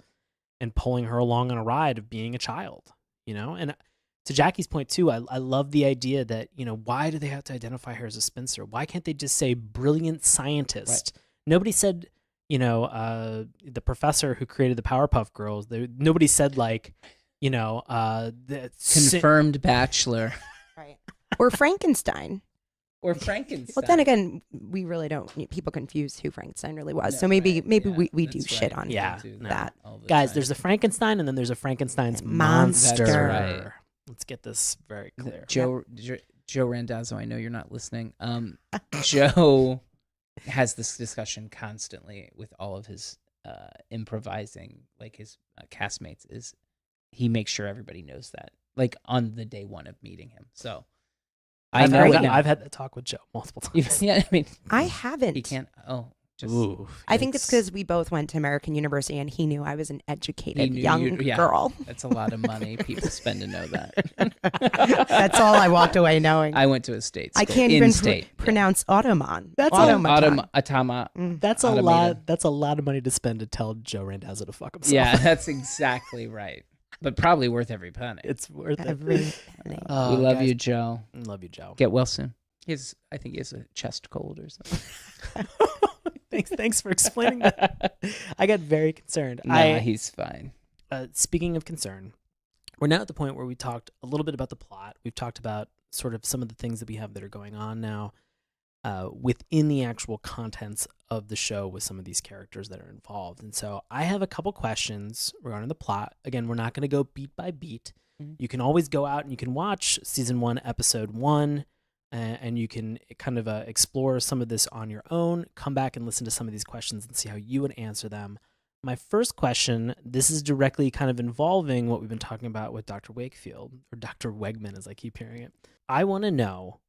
and pulling her along on a ride of being a child, and to Jackie's point too, I love the idea that, why do they have to identify her as a spinster? Why can't they just say brilliant scientist? Right. Nobody said, the professor who created the Powerpuff Girls. Nobody said like, the confirmed bachelor. right. Or Frankenstein. Or Frankenstein. Well, then again, we really don't. People confuse who Frankenstein really was. No, so maybe right. we do shit on that. Guys, there's a Frankenstein, and then there's a Frankenstein's monster. monster. Right. Let's get this very clear. Joe Randazzo, I know you're not listening. Joe has this discussion constantly with all of his improvising, like his castmates. Is he makes sure everybody knows that, like on the day one of meeting him. So I've had that talk with Joe multiple times. Yeah, I mean, I haven't. He can't. Oh. Ooh, I think it's because we both went to American University and he knew I was an educated young yeah, girl. That's a lot of money people spend to know that. That's all I walked away knowing. I went to a state school. I can't even pronounce Automan. That's Automa. That's a lot. That's a lot of money to spend to tell Joe Randazzo to fuck himself. Yeah, that's exactly right. But probably worth every penny. It's worth every penny. We love you, Joe. Love you, Joe. Get well soon. I think he has a chest cold or something. Thanks for explaining that. I got very concerned. Nah, he's fine. Speaking of concern, we're now at the point where we talked a little bit about the plot. We've talked about sort of some of the things that we have that are going on now within the actual contents of the show with some of these characters that are involved. And so I have a couple questions regarding the plot. Again, we're not going to go beat by beat. Mhm. You can always go out and you can watch season 1, episode 1, and you can kind of explore some of this on your own, come back and listen to some of these questions and see how you would answer them. My first question, this is directly kind of involving what we've been talking about with Dr. Wakefield, or Dr. Wegman as I keep hearing it. I want to know,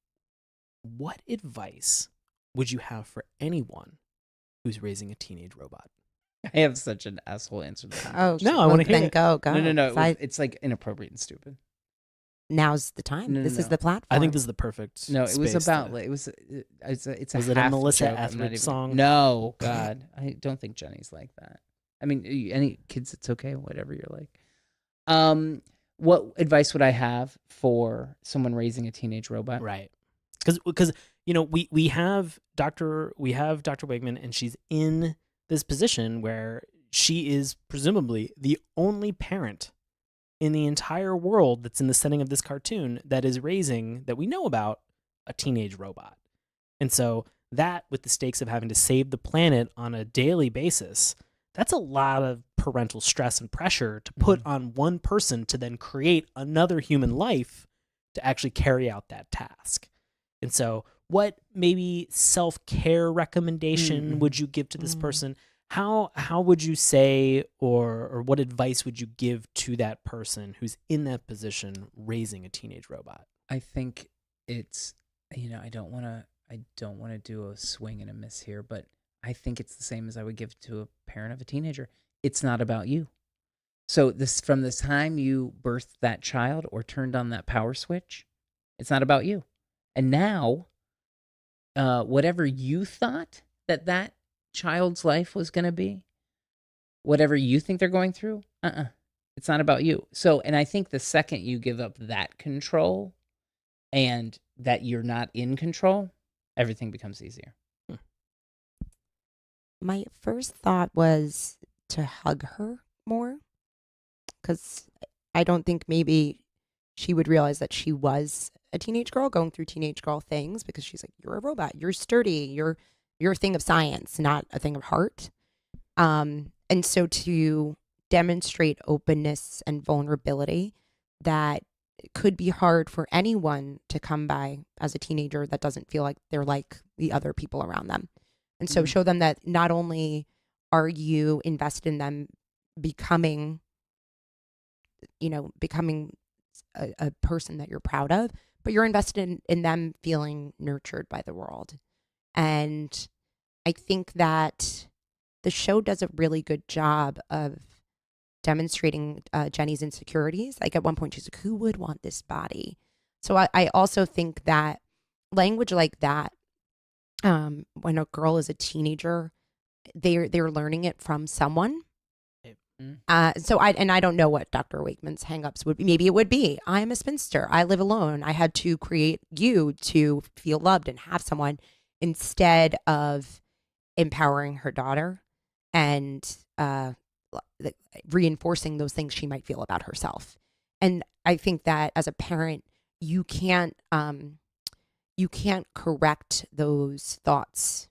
what advice would you have for anyone who's raising a teenage robot? I have such an asshole answer to that. Oh, No, I wanna hear then it. go. No. So It's like inappropriate and stupid. now's the time. No, This is no. the platform. I think this is the perfect No, it was space about to- like, it's a Was it a half Melissa joke. I'm not Etheridge even- song? No, God, I don't think Jenny's like that. I mean, any kids, it's okay, whatever you're like. What advice would I have for someone raising a teenage robot? Right. Because we have Dr. Wegman, and she's in this position where she is presumably the only parent in the entire world that's in the setting of this cartoon that is raising, that we know about, a teenage robot. And so that, with the stakes of having to save the planet on a daily basis, that's a lot of parental stress and pressure to put on one person to then create another human life to actually carry out that task. And so what maybe self-care recommendation would you give to this person? How would you say, or what advice would you give to that person who's in that position raising a teenage robot? I think it's, I don't want to do a swing and a miss here, but I think it's the same as I would give to a parent of a teenager. It's not about you. So from the time you birthed that child or turned on that power switch, it's not about you. And now, whatever you thought that child's life was going to be, whatever you think they're going through, it's not about you. So, and I think the second you give up that control and that you're not in control, everything becomes easier. My first thought was to hug her more, because I don't think maybe she would realize that she was a teenage girl going through teenage girl things, because she's like, you're a robot, you're sturdy, you're a thing of science, not a thing of heart. And so to demonstrate openness and vulnerability that could be hard for anyone to come by as a teenager that doesn't feel like they're like the other people around them. And so show them that not only are you invested in them becoming a person that you're proud of, but you're invested in them feeling nurtured by the world. And I think that the show does a really good job of demonstrating Jenny's insecurities. Like at one point she's like, who would want this body? So I also think that language like that, when a girl is a teenager, they're learning it from someone. So I don't know what Dr. Wakeman's hangups would be. Maybe it would be, I'm a spinster, I live alone, I had to create you to feel loved and have someone, instead of empowering her daughter and reinforcing those things she might feel about herself. And I think that as a parent, you can't correct those thoughts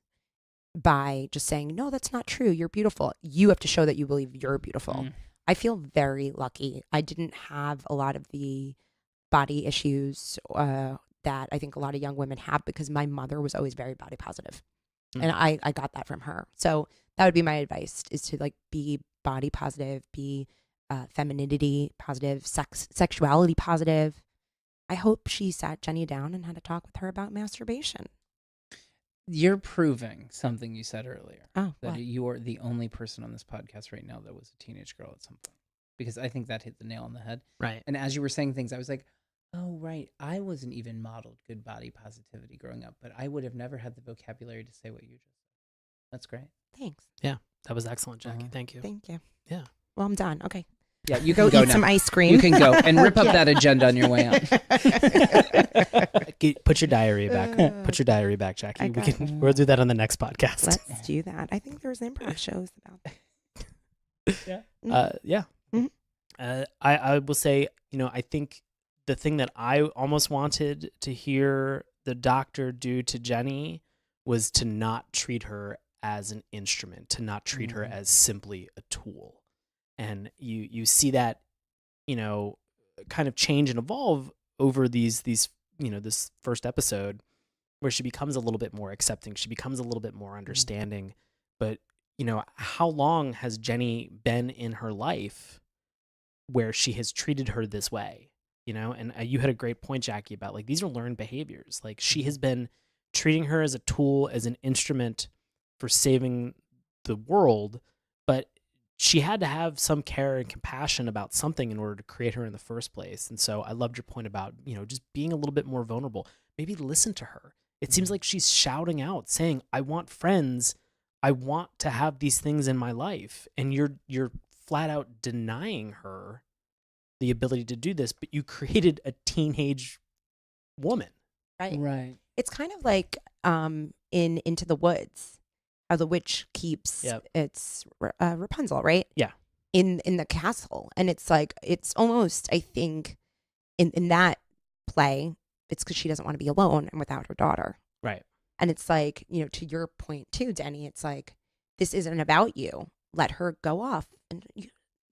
by just saying, no, that's not true, you're beautiful. You have to show that you believe you're beautiful. I feel very lucky. I didn't have a lot of the body issues that I think a lot of young women have, because my mother was always very body positive. And I got that from her. So that would be my advice, is to like be body positive, be femininity positive, sexuality positive. I hope she sat Jenny down and had a talk with her about masturbation. You're proving something you said earlier. Oh, that what? you are the only person on this podcast right now that was a teenage girl at some point. Because I think that hit the nail on the head. Right. And as you were saying things, I was like, oh, right. I wasn't even modeled good body positivity growing up, but I would have never had the vocabulary to say what you just said. That's great. Thanks. Yeah, that was excellent, Jackie. Thank you. Thank you. Yeah. Well, I'm done. Okay. Yeah, you Go can go eat now. some ice cream. You can go and rip up Yeah. that agenda on your way out. Put your diary back. Put your diary back, Jackie. We'll do that on the next podcast. Let's do that. I think there's improv shows about that. Yeah. Yeah. Mhm. I will say, I think the thing that I almost wanted to hear the doctor do to Jenny was to not treat her as an instrument, to not treat her as simply a tool. And you see that, kind of change and evolve over these this first episode, where she becomes a little bit more accepting, she becomes a little bit more understanding. But how long has Jenny been in her life where she has treated her this way? And you had a great point, Jackie, about like these are learned behaviors. Like she has been treating her as a tool, as an instrument for saving the world, but she had to have some care and compassion about something in order to create her in the first place. And so I loved your point about, just being a little bit more vulnerable. Maybe listen to her. It seems like she's shouting out, saying, I want friends. I want to have these things in my life. And you're flat out denying her the ability to do this, but you created a teenage woman. Right. It's kind of like in Into the Woods, how the witch keeps its Rapunzel, right? Yeah. In the castle. And it's like, it's almost, I think, in that play, it's because she doesn't want to be alone and without her daughter. Right. And it's like, to your point too, Denny, it's like, this isn't about you. Let her go off and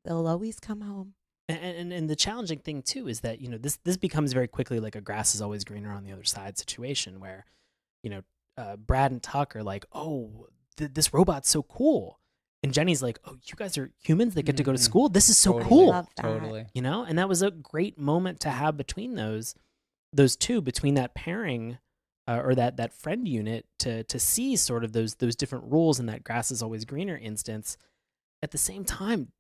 they'll always come home. And the challenging thing too is that, this becomes very quickly like a grass is always greener on the other side situation where, Brad and Tuck are like, oh, this robot's so cool. And Jenny's like, oh, you guys are humans that get to go to school? This is so cool. Love that. Totally. And that was a great moment to have between those two, between that pairing or that friend unit to see sort of those different rules in that grass is always greener instance. At the same time,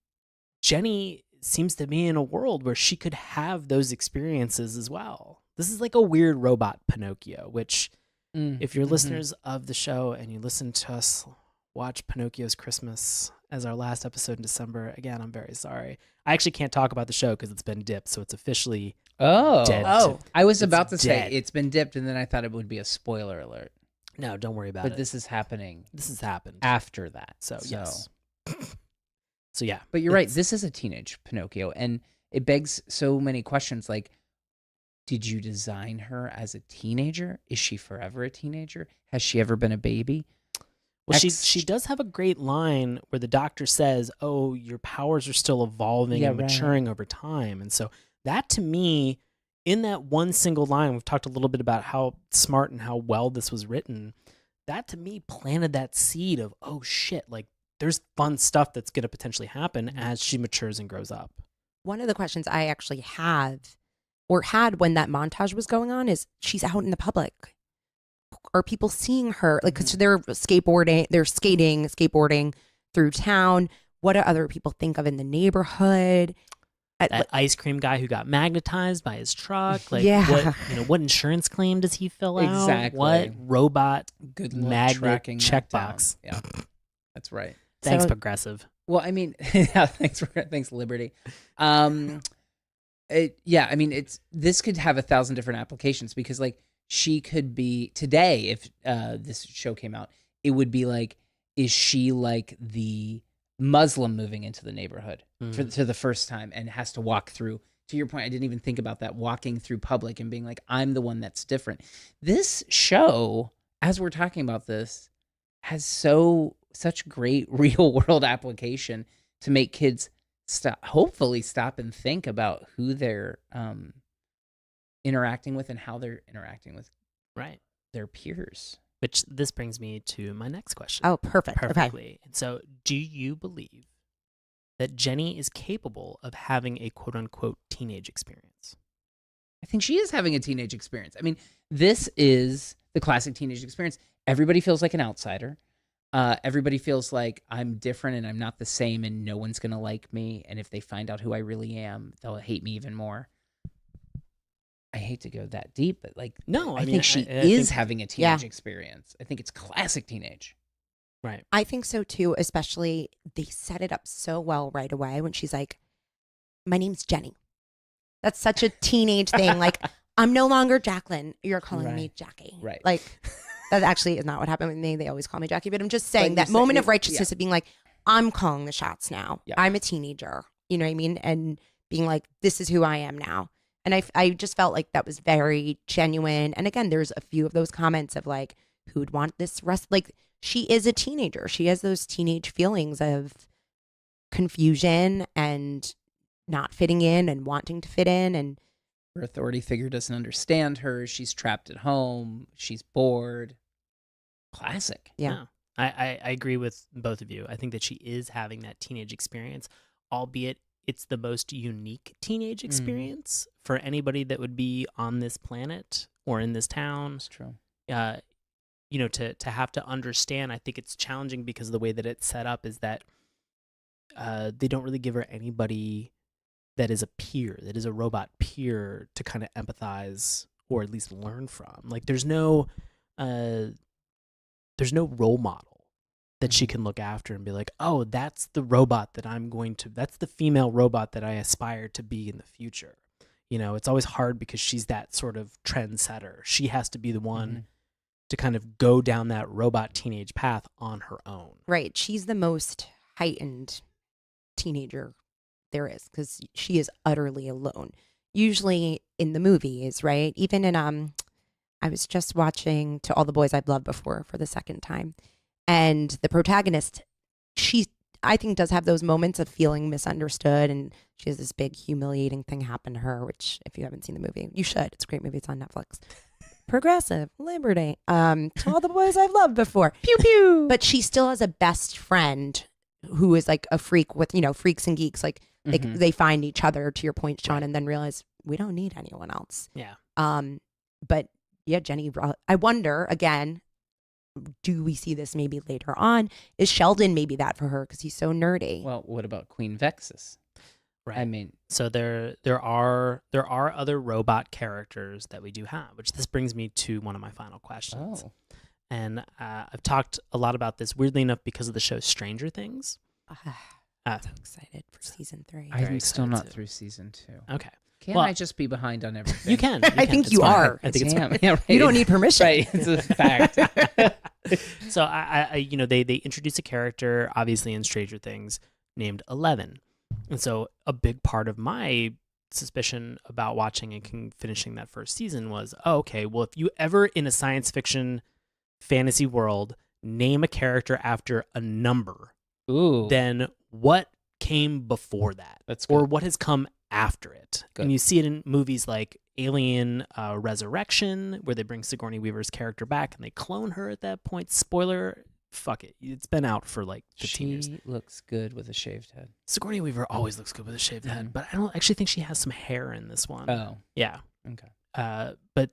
Jenny seems to be in a world where she could have those experiences as well. This is like a weird robot Pinocchio, which if you're listeners of the show and you listen to us watch Pinocchio's Christmas as our last episode in December, again, I'm very sorry. I actually can't talk about the show because it's been dipped, so it's officially dead. Oh, I was about to dead. say it's been dipped, and then I thought it would be a spoiler alert. No, don't worry about it. But this is happening. This has happened After that. So yes. So yeah. But you're right. This is a teenage Pinocchio, and it begs so many questions like, did you design her as a teenager? Is she forever a teenager? Has she ever been a baby? Well, she does have a great line where the doctor says, oh, your powers are still evolving and maturing over time. And so that to me, in that one single line, we've talked a little bit about how smart and how well this was written. That to me planted that seed of, oh shit, like there's fun stuff that's going to potentially happen as she matures and grows up. One of the questions I actually had when that montage was going on is, she's out in the public. Are people seeing her? Like, because they're skating, skateboarding through town. What do other people think of in the neighborhood? That ice cream guy who got magnetized by his truck. Like, what insurance claim does he fill out? Exactly. What robot good magnet tracking checkbox? Yeah, that's right. Thanks, So- Progressive. Well, I mean, yeah, thanks, Liberty. This could have 1,000 different applications because, like, she could be today if this show came out, it would be like, is she like the Muslim moving into the neighborhood for the first time and has to walk through? To your point, I didn't even think about that, walking through public and being like, I'm the one that's different. This show, as we're talking about this, has such great real world application to make kids hopefully stop and think about who they're interacting with and how they're interacting with their peers. Which this brings me to my next question. Oh, perfect. Perfectly. Okay. And so, do you believe that Jenny is capable of having a quote unquote teenage experience? I think she is having a teenage experience. I mean, this is the classic teenage experience. Everybody feels like an outsider. Everybody feels like I'm different and I'm not the same and no one's going to like me. And if they find out who I really am, they'll hate me even more. I hate to go that deep, but like, no, I think she is having a teenage experience. I think it's classic teenage. Right. I think so too, especially they set it up so well right away when she's like, my name's Jenny. That's such a teenage thing. Like, I'm no longer Jacqueline. You're calling me Jackie. Right. Like, that actually is not what happened with me. They always call me Jackie. But I'm just saying that moment of righteousness of being like, I'm calling the shots now. Yeah. I'm a teenager. You know what I mean? And being like, this is who I am now. And I just felt like that was very genuine. And again, there's a few of those comments of like, who'd want this rest? Like, she is a teenager. She has those teenage feelings of confusion and not fitting in and wanting to fit in. And Her authority figure doesn't understand her. She's trapped at home. She's bored. Classic. yeah. No, I agree with both of you. I think that she is having that teenage experience, albeit it's the most unique teenage experience for anybody that would be on this planet or in this town. That's true. You know, to have to understand, I think it's challenging because of the way that it's set up is that they don't really give her anybody that is a peer, that is a robot peer to kind of empathize or at least learn from. Like there's no role model that she can look after and be like, oh, that's the robot that that's the female robot that I aspire to be in the future. You know, it's always hard because she's that sort of trendsetter. She has to be the one to kind of go down that robot teenage path on her own. Right. She's the most heightened teenager there is because she is utterly alone. Usually in the movies, right? Even in I was just watching To All the Boys I've Loved Before for the second time. And the protagonist, she, I think, does have those moments of feeling misunderstood. And she has this big humiliating thing happen to her, which if you haven't seen the movie, you should. It's a great movie. It's on Netflix. Progressive, liberty, To All the Boys I've Loved Before. Pew, pew. But she still has a best friend who is like a freak with, you know, freaks and geeks. Like they find each other, to your point, Sean, and then realize we don't need anyone else. Yeah. But yeah, Jenny, I wonder, again, do we see this maybe later on? Is Sheldon maybe that for her because he's so nerdy? Well, what about Queen Vexus? Right. I mean, so there are other robot characters that we do have, which this brings me to one of my final questions. oh, And I've talked a lot about this, weirdly enough, because of the show Stranger Things. I'm so excited for season 3. I'm still excited not too. through season 2. Okay. Can't Well, I just be behind on everything? You can. I think It's you fine. are. I think it's Damn. fine. Yeah, right. You don't need permission. Right, it's a fact. So I you know, they introduce a character, obviously in Stranger Things, named 11. And so a big part of my suspicion about watching and finishing that first season was, oh, okay, well, if you ever in a science fiction fantasy world name a character after a number, Ooh, then what came before that? that's Or good. what has come after it? Good. And you see it in movies like Alien Resurrection, where they bring Sigourney Weaver's character back and they clone her at that point. Spoiler, fuck it. It's been out for like 15 years. She looks good with a shaved head. Sigourney Weaver always looks good with a shaved head, but I don't actually think she has some hair in this one. Oh, Yeah. okay. But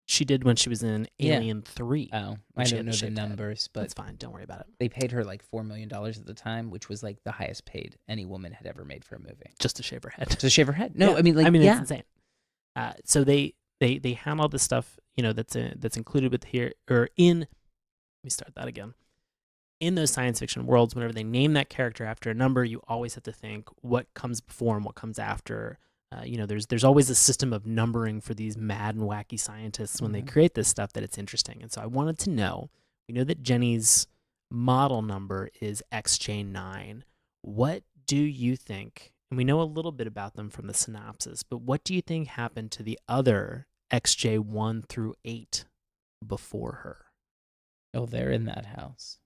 she did when she was in Yeah. Alien 3. Oh, I She don't had know the shaved head. numbers, but That's fine. Don't worry about it. they paid her like $4 million at the time, which was like the highest paid any woman had ever made for a movie. Just to shave her head. To shave her head? No, Yeah. I mean, like, it's yeah. insane. So they handle this stuff, you know, that's included with here or in. Let me start that again. In those science fiction worlds, whenever they name that character after a number, you always have to think what comes before and what comes after. You know, there's always a system of numbering for these mad and wacky scientists when they create this stuff that it's interesting. And so I wanted to know. We know that Jenny's model number is XJ9. What do you think? And we know a little bit about them from the synopsis, but what do you think happened to the other XJ1 through 8 before her? Oh, they're in that house.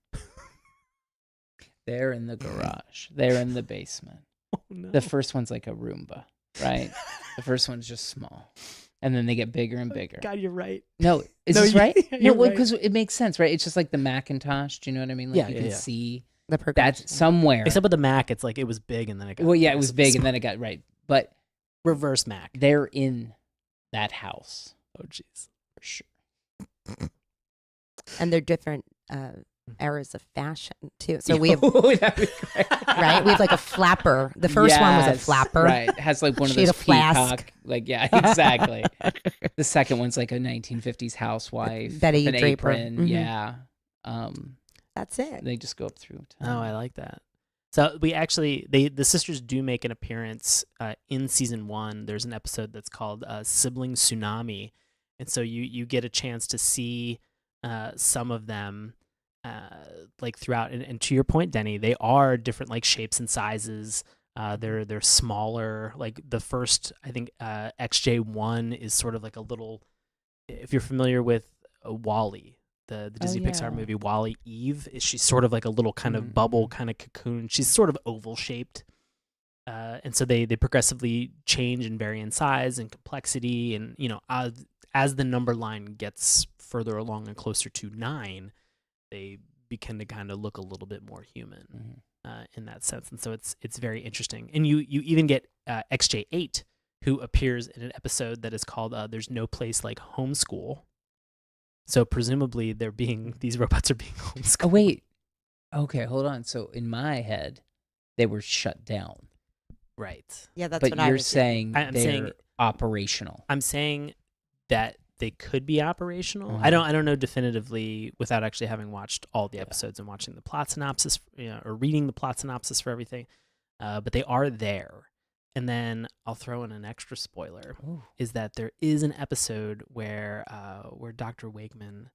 They're in the garage. They're in the basement. Oh, no. The first one's like a Roomba, right? The first one's just small. And then they get bigger and bigger. God, you're right. No, is No, this right? you're No, right. because it makes sense, right? It's just like the Macintosh. Do you know what I mean? Like Yeah, you yeah, can yeah. see The progression. that's somewhere. Except with the Mac, it's like it was big and then it got Well, yeah, it was big and then it got right. But reverse Mac. they're in that house Oh, jeez. for sure. And they're different eras of fashion too. So we have That'd be great. right. We have like a flapper. The first one was a Yes, flapper. Right. It has like one of She had those a flask. peacock. Like, yeah, exactly. The second one's like a 1950s housewife. Betty with an Draper. apron. Mhm. Yeah. That's it. They just go up through time. Oh, I like that. So we actually, the sisters do make an appearance in season 1. There's an episode that's called Sibling Tsunami. And so you get a chance to see some of them like throughout. And to your point, Denny, they are different like shapes and sizes. They're smaller. Like the first, I think XJ1 is sort of like a little. If you're familiar with Wall-E, the Disney Pixar movie Wall-E, Eve, she's sort of like a little kind of bubble kind of cocoon. She's sort of oval shaped. And so they progressively change and vary in size and complexity, and as the number line gets further along and closer to 9, they begin to kind of look a little bit more human in that sense. And so it's very interesting. And you even get XJ8, who appears in an episode that is called "There's No Place Like Homeschool." So presumably these robots are being homeschooled. Oh wait, okay, hold on. So in my head, they were shut down. Right. Yeah, that's But what I you're was saying I'm they're saying- operational. I'm saying that they could be operational. Uh-huh. I don't know definitively without actually having watched all the episodes and watching the plot synopsis, or reading the plot synopsis for everything. But they are there. And then I'll throw in an extra spoiler: Ooh. is that there is an episode where Dr. Wakeman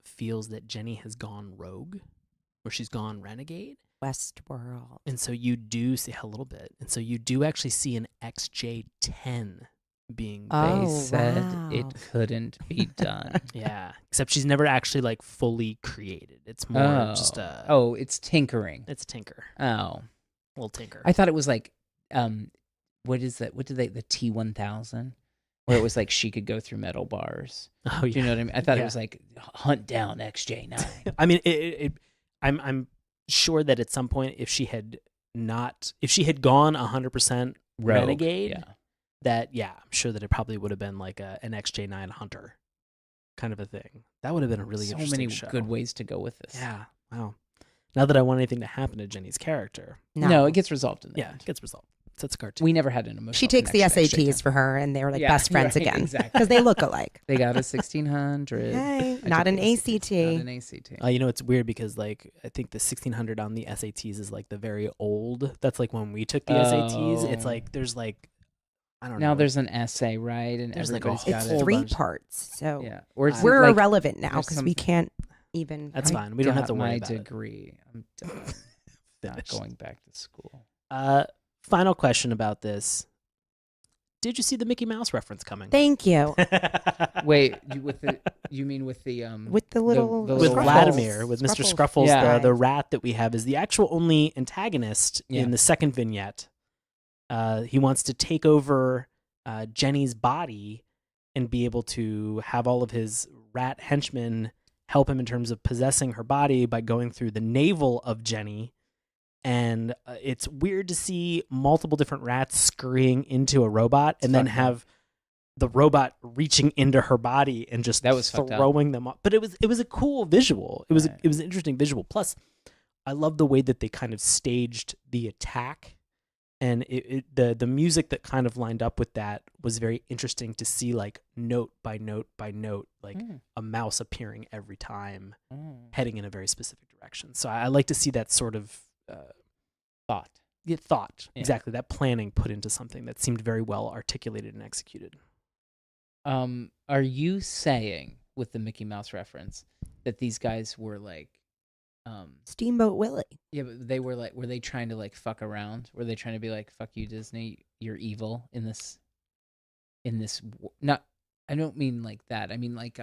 feels that Jenny has gone rogue, where she's gone renegade. Westworld. And so you do see a little bit. And so you do actually see an XJ10 being Oh, They made. said wow. it couldn't be done. Yeah. Except she's never actually like fully created. It's more just it's tinkering. it's a tinker. Oh, Little tinker. I thought it was like, what is that? What did the T1000? Where it was like she could go through metal bars. oh Do you know what I mean? I thought Yeah. it was like hunt down XJ9. I mean I'm sure that at some point if she had gone 100% Rogue, renegade, yeah. I'm sure that it probably would have been like an XJ9 hunter kind of a thing. That would have been a really So interesting many show. good ways to go with this. Yeah. Wow. Not that I want anything to happen to Jenny's character. No, it gets resolved in the Yeah, end. it gets resolved. So it's a cartoon. We never had an emotional She takes the connection to SATs XJ10. for her, and they're like Yeah, best friends right, again exactly. because they look alike. They got a 1600. Hey, I not took an the ACT. Not an ACT. It's weird because like I think the 1600 on the SATs is like the very old. That's like when we took the SATs. It's Oh. like there's like I don't know. Now there's an essay, right? And There's like a everybody's It's got whole it. three bunch. parts, so Yeah. Or is it we're like, irrelevant now there's because some- we can't even. That's I fine. We don't have got to worry my about it. degree. I'm done. Not Finished. going back to school. Final question about this. Did you see the Mickey Mouse reference coming? Thank you. Wait, you mean with the With the little the with little Vladimir, with Mr. Scruffles, Yeah. the rat that we have is the actual only antagonist Yeah. in the second vignette. He wants to take over Jenny's body and be able to have all of his rat henchmen help him in terms of possessing her body by going through the navel of Jenny. And it's weird to see multiple different rats scurrying into a robot and then fucked up. have the robot reaching into her body and just That was fucked up. throwing them up. But it was a cool visual. It was Right. it was an interesting visual. Plus, I love the way that they kind of staged the attack, and the music that kind of lined up with that was very interesting to see, like note by note by note, like a mouse appearing every time, heading in a very specific direction. So I like to see that sort of Thought. yeah, thought, Yeah. exactly, that planning put into something that seemed very well articulated and executed. Are you saying with the Mickey Mouse reference that these guys were like, Steamboat Willie. yeah, but they were like, were they trying to like fuck around? Were they trying to be like, fuck you, Disney, you're evil in this? Not, I don't mean like that. I mean like,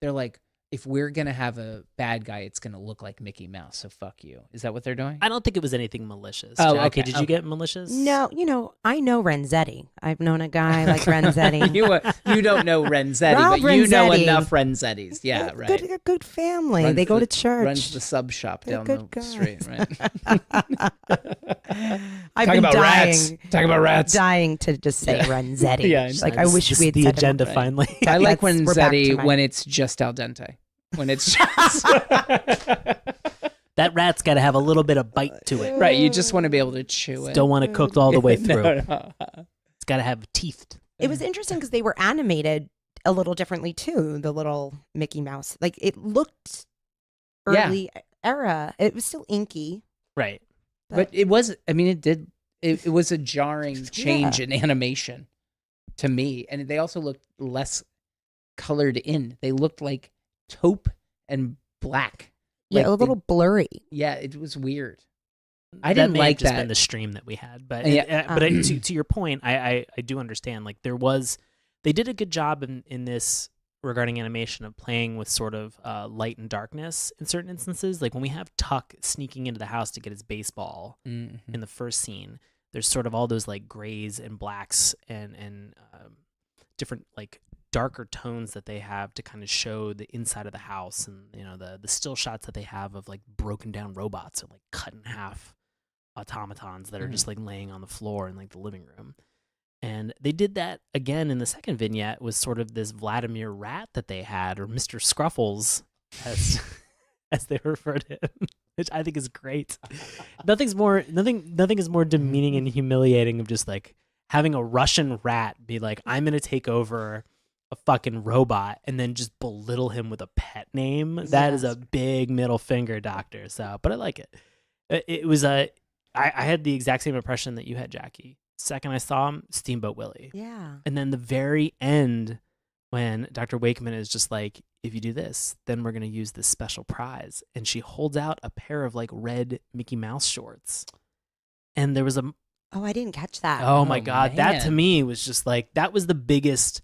they're like, if we're gonna have a bad guy, it's gonna look like Mickey Mouse. So fuck you. Is that what they're doing? I don't think it was anything malicious. Oh, Jackie, okay, did you okay. get malicious? No, I know Renzetti. I've known a guy like Renzetti. you don't know Renzetti, Rob but you know Renzetti. enough Renzettis. Yeah, right. Good family. Runs they go the- to church. Runs the sub shop They're down good the street, right? I've Talk been about dying, rats. Talk about rats. dying to just say Yeah. Renzetti. Yeah, I Just know. like I wish This we is had the said it agenda Right. finally. I like We're back to Renzetti my- when it's just al dente. When it's just That rat's got to have a little bit of bite to it. right, you just want to be able to chew it. Don't want it cooked all the way through. No. It's got to have teeth. It was interesting because they were animated a little differently too. The little Mickey Mouse, like it looked Yeah. early era. It was still inky. Right. But it was. I mean, it did. It was a jarring change in animation to me, and they also looked less colored in. They looked like taupe and black. Yeah, Like a little blurry. Yeah, it was weird. I that didn't may like have just that. been the stream that we had, but to your point, I do understand. Like they did a good job in this regarding animation of playing with sort of light and darkness in certain instances. Like when we have Tuck sneaking into the house to get his baseball in the first scene, there's sort of all those like grays and blacks and different like darker tones that they have to kind of show the inside of the house, and the still shots that they have of like broken down robots or like cut in half automatons that are just like laying on the floor in like the living room. And they did that again in the second vignette with sort of this Vladimir rat that they had, or Mr. Scruffles, as they refer to him, which I think is great. Nothing is more demeaning and humiliating of just like having a Russian rat be like, I'm gonna take over a fucking robot, and then just belittle him with a pet name. That is a big middle finger, Doctor. So, but I like it. It was I had the exact same impression that you had, Jackie. Second I saw him, Steamboat Willie. Yeah. And then the very end, when Dr. Wakeman is just like, if you do this, then we're going to use this special prize. And she holds out a pair of like red Mickey Mouse shorts. And there was Oh, I didn't catch that. oh my God, that to me was just like, that was the biggest.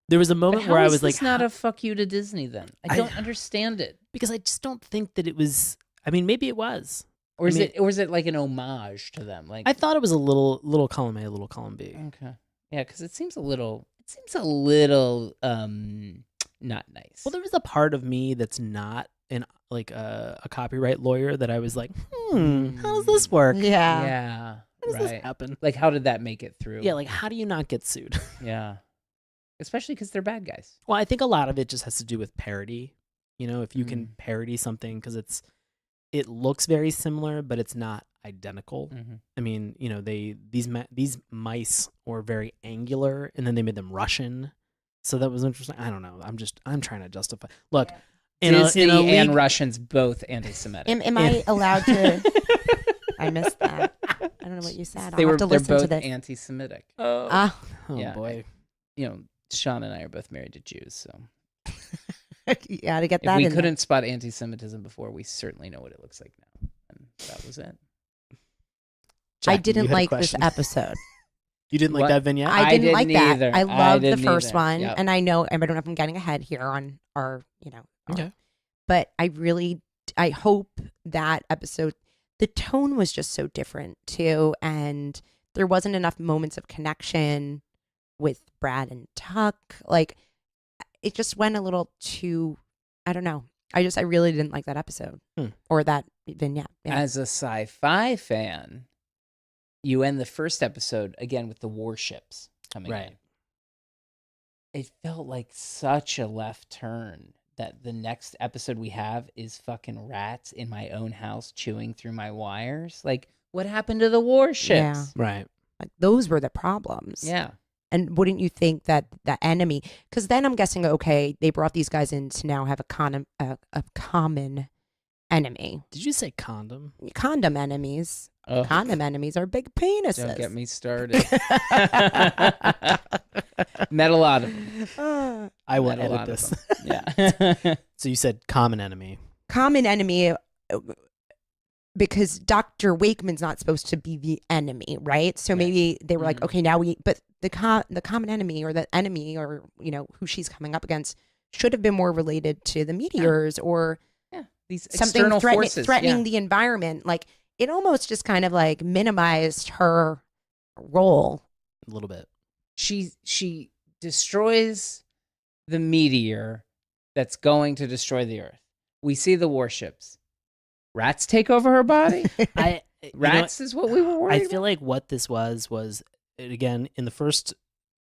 There was a moment where I was like, not a fuck you to Disney then? I don't understand it. Because I just don't think that it was, I mean, maybe it was. Or is it like an homage to them? Like I thought it was a little column A, little column B. Okay. Yeah, because it seems a little not nice. Well, there was a part of me that's not a copyright lawyer that I was like, how does this work? Yeah. How does this happen? Like, how did that make it through? Yeah, like how do you not get sued? Yeah. Especially because they're bad guys. Well, I think a lot of it just has to do with parody. If you can parody something, because it looks very similar, but it's not identical. I mean, these mice were very angular, and then they made them Russian, so that was interesting. I don't know. I'm trying to justify. Look, Disney and Russians both anti-Semitic. Am I allowed to? I missed that. I don't know what you said. I'll have to listen they're both to this. anti-Semitic. Oh yeah, boy. Sean and I are both married to Jews, so yeah, to get that. If we couldn't spot anti-Semitism before, we certainly know what it looks like now, and that was it. Jackie, I didn't like this question. episode. You didn't like that vignette? I didn't like that. either. I loved the first either. one, Yep. and I don't know if I'm getting ahead here on our, Okay. But I hope that episode, the tone was just so different too, and there wasn't enough moments of connection with Brad and Tuck. Like, it just went a little too, I don't know. I really didn't like that episode or that vignette. Yeah. As a sci-fi fan, you end the first episode again with the warships coming in. It felt like such a left turn that the next episode we have is fucking rats in my own house chewing through my wires. Like, what happened to the warships? Yeah. Right. Like, those were the problems. Yeah. And wouldn't you think that the enemy, because then I'm guessing, okay, they brought these guys in to now have a common enemy. Did you say condom? Condom enemies. Ugh. Condom enemies are big penises. Don't get me started. Met a lot of them. I will Met a edit lot of this. them. Yeah. So you said common enemy. Common enemy, because Dr. Wakeman's not supposed to be the enemy, right? So maybe they were like, okay, now but the common enemy, or the enemy, or who she's coming up against, should have been more related to the meteors or these something external forces threatening the environment. Like, it almost just kind of like minimized her role A little bit. She destroys the meteor that's going to destroy the Earth. We see the warships. Rats take over her body. Rats is what we were worried I feel like what this was again in the first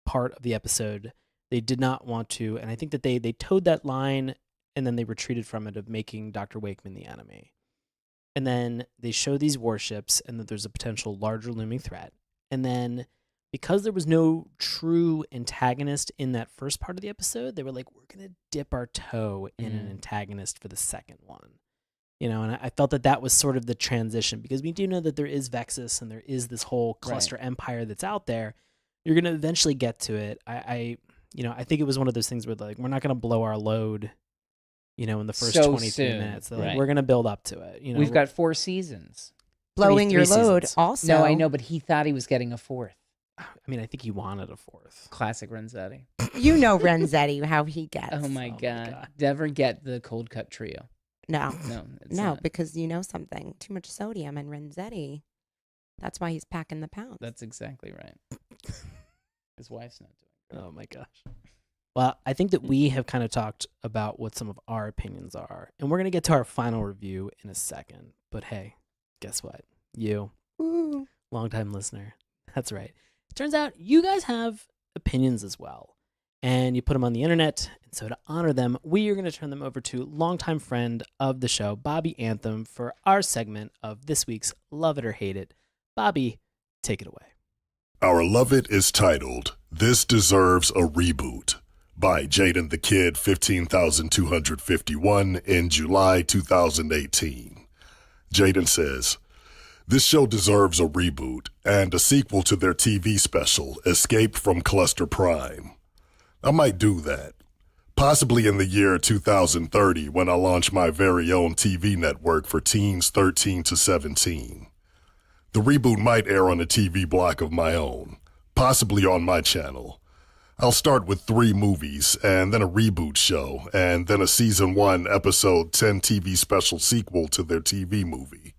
part of the episode, they did not want to, and I think that they towed that line and then they retreated from it of making Dr. Wakeman the enemy. And then they show these warships and that there's a potential larger looming threat. And then because there was no true antagonist in that first part of the episode, they were like, we're going to dip our toe in an antagonist for the second one. And I felt that was sort of the transition, because we do know that there is Vexus and there is this whole cluster empire that's out there. You're going to eventually get to it. I think it was one of those things where like, we're not going to blow our load, in the first 23 minutes. So, like, we're going to build up to it. We've got 4 seasons. blowing your three load seasons. also. No, I know, but he thought he was getting a fourth. I mean, I think he wanted a fourth. Classic Renzetti. You know Renzetti, how he gets. Oh my my god. God. Never get the cold cut trio. No. No, it's No, not. because you know something. Too much sodium in Renzetti. That's why he's packing the pounds. That's exactly right. His wife's not doing it. Oh my gosh. Well, I think that we have kind of talked about what some of our opinions are, and we're going to get to our final review in a second. But hey, guess what? You, Ooh. longtime listener, that's right. It turns out you guys have opinions as well, and you put them on the internet. And so to honor them, we are going to turn them over to longtime friend of the show, Bobby Anthem, for our segment of this week's Love It or Hate It. Bobby, take it away. Our Love It is titled, This Deserves a Reboot, by Jaden the Kid 15,251 in July 2018. Jaden says, this show deserves a reboot and a sequel to their TV special, Escape from Cluster Prime. I might do that, possibly in the year 2030 when I launch my very own TV network for teens 13 to 17. The reboot might air on a TV block of my own, possibly on my channel. I'll start with 3 movies, and then a reboot show, and then a Season 1, Episode 10 TV special sequel to their TV movie.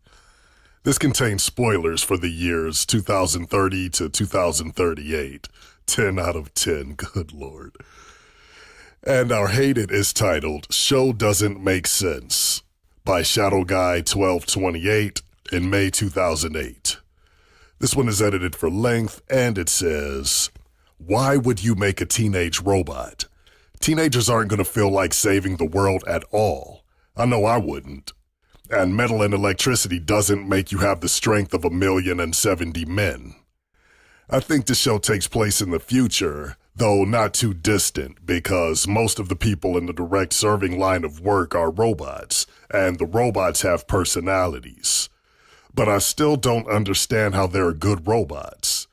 This contains spoilers for the years 2030 to 2038. 10 out of 10, good lord. And our Hate It is titled, Show Doesn't Make Sense, by Shadow Guy 1228 in May 2008. This one is edited for length, and it says, why would you make a teenage robot? Teenagers aren't going to feel like saving the world at all. I know I wouldn't. And metal and electricity doesn't make you have the strength of 1,070 men. I think the show takes place in the future, though not too distant, because most of the people in the direct serving line of work are robots, and the robots have personalities. But I still don't understand how they're good robots.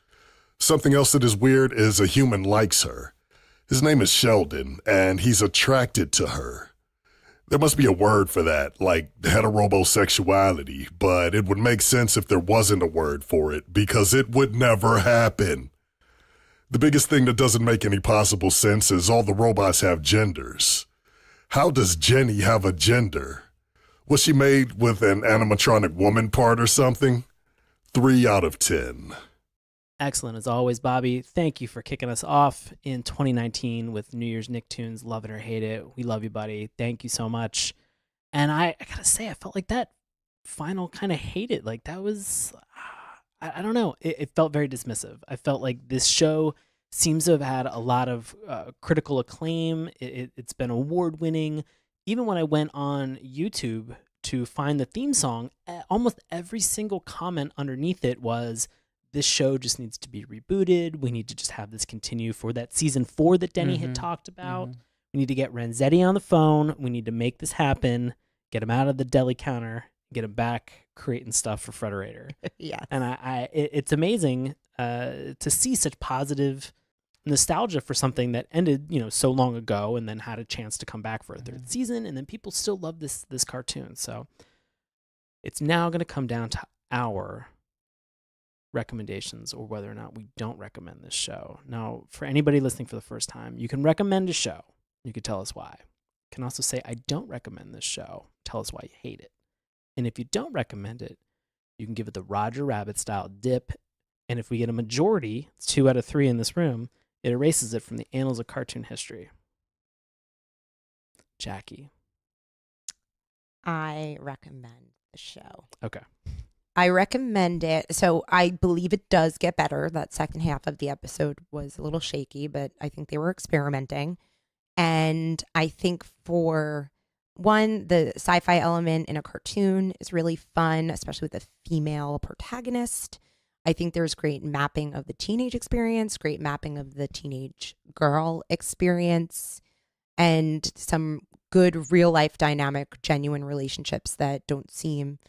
Something else that is weird is a human likes her. His name is Sheldon, and he's attracted to her. There must be a word for that, like heterosexuality, but it would make sense if there wasn't a word for it, because it would never happen. The biggest thing that doesn't make any possible sense is all the robots have genders. How does Jenny have a gender? Was she made with an animatronic woman part or something? 3 out of 10. Excellent as always, Bobby. Thank you for kicking us off in 2019 with New Year's Nicktoons. Love it or hate it. We love you, buddy. Thank you so much. And I gotta say, I felt like that final kind of hate it. Like that was, I don't know. It felt very dismissive. I felt like this show seems to have had a lot of critical acclaim. It's been award winning. Even when I went on YouTube to find the theme song, almost every single comment underneath it was, this show just needs to be rebooted. We need to just have this continue for that season 4 that Denny had talked about. We need to get Renzetti on the phone. We need to make this happen. Get him out of the deli counter. Get him back creating stuff for Frederator. Yes. And it's amazing to see such positive nostalgia for something that ended, so long ago, and then had a chance to come back for a 3rd season, and then people still love this cartoon. So it's now going to come down to our recommendations, or whether or not we don't recommend this show. Now, for anybody listening for the first time, you can recommend a show. You can tell us why. You can also say, I don't recommend this show. Tell us why you hate it. And if you don't recommend it, you can give it the Roger Rabbit style dip. And if we get a majority, it's 2 out of 3 in this room, it erases it from the annals of cartoon history. Jaci. I recommend the show. Okay. I recommend it. So I believe it does get better. That second half of the episode was a little shaky, but I think they were experimenting. And I think for one, the sci-fi element in a cartoon is really fun, especially with a female protagonist. I think there's great mapping of the teenage experience, great mapping of the teenage girl experience, and some good real life dynamic, genuine relationships that don't seem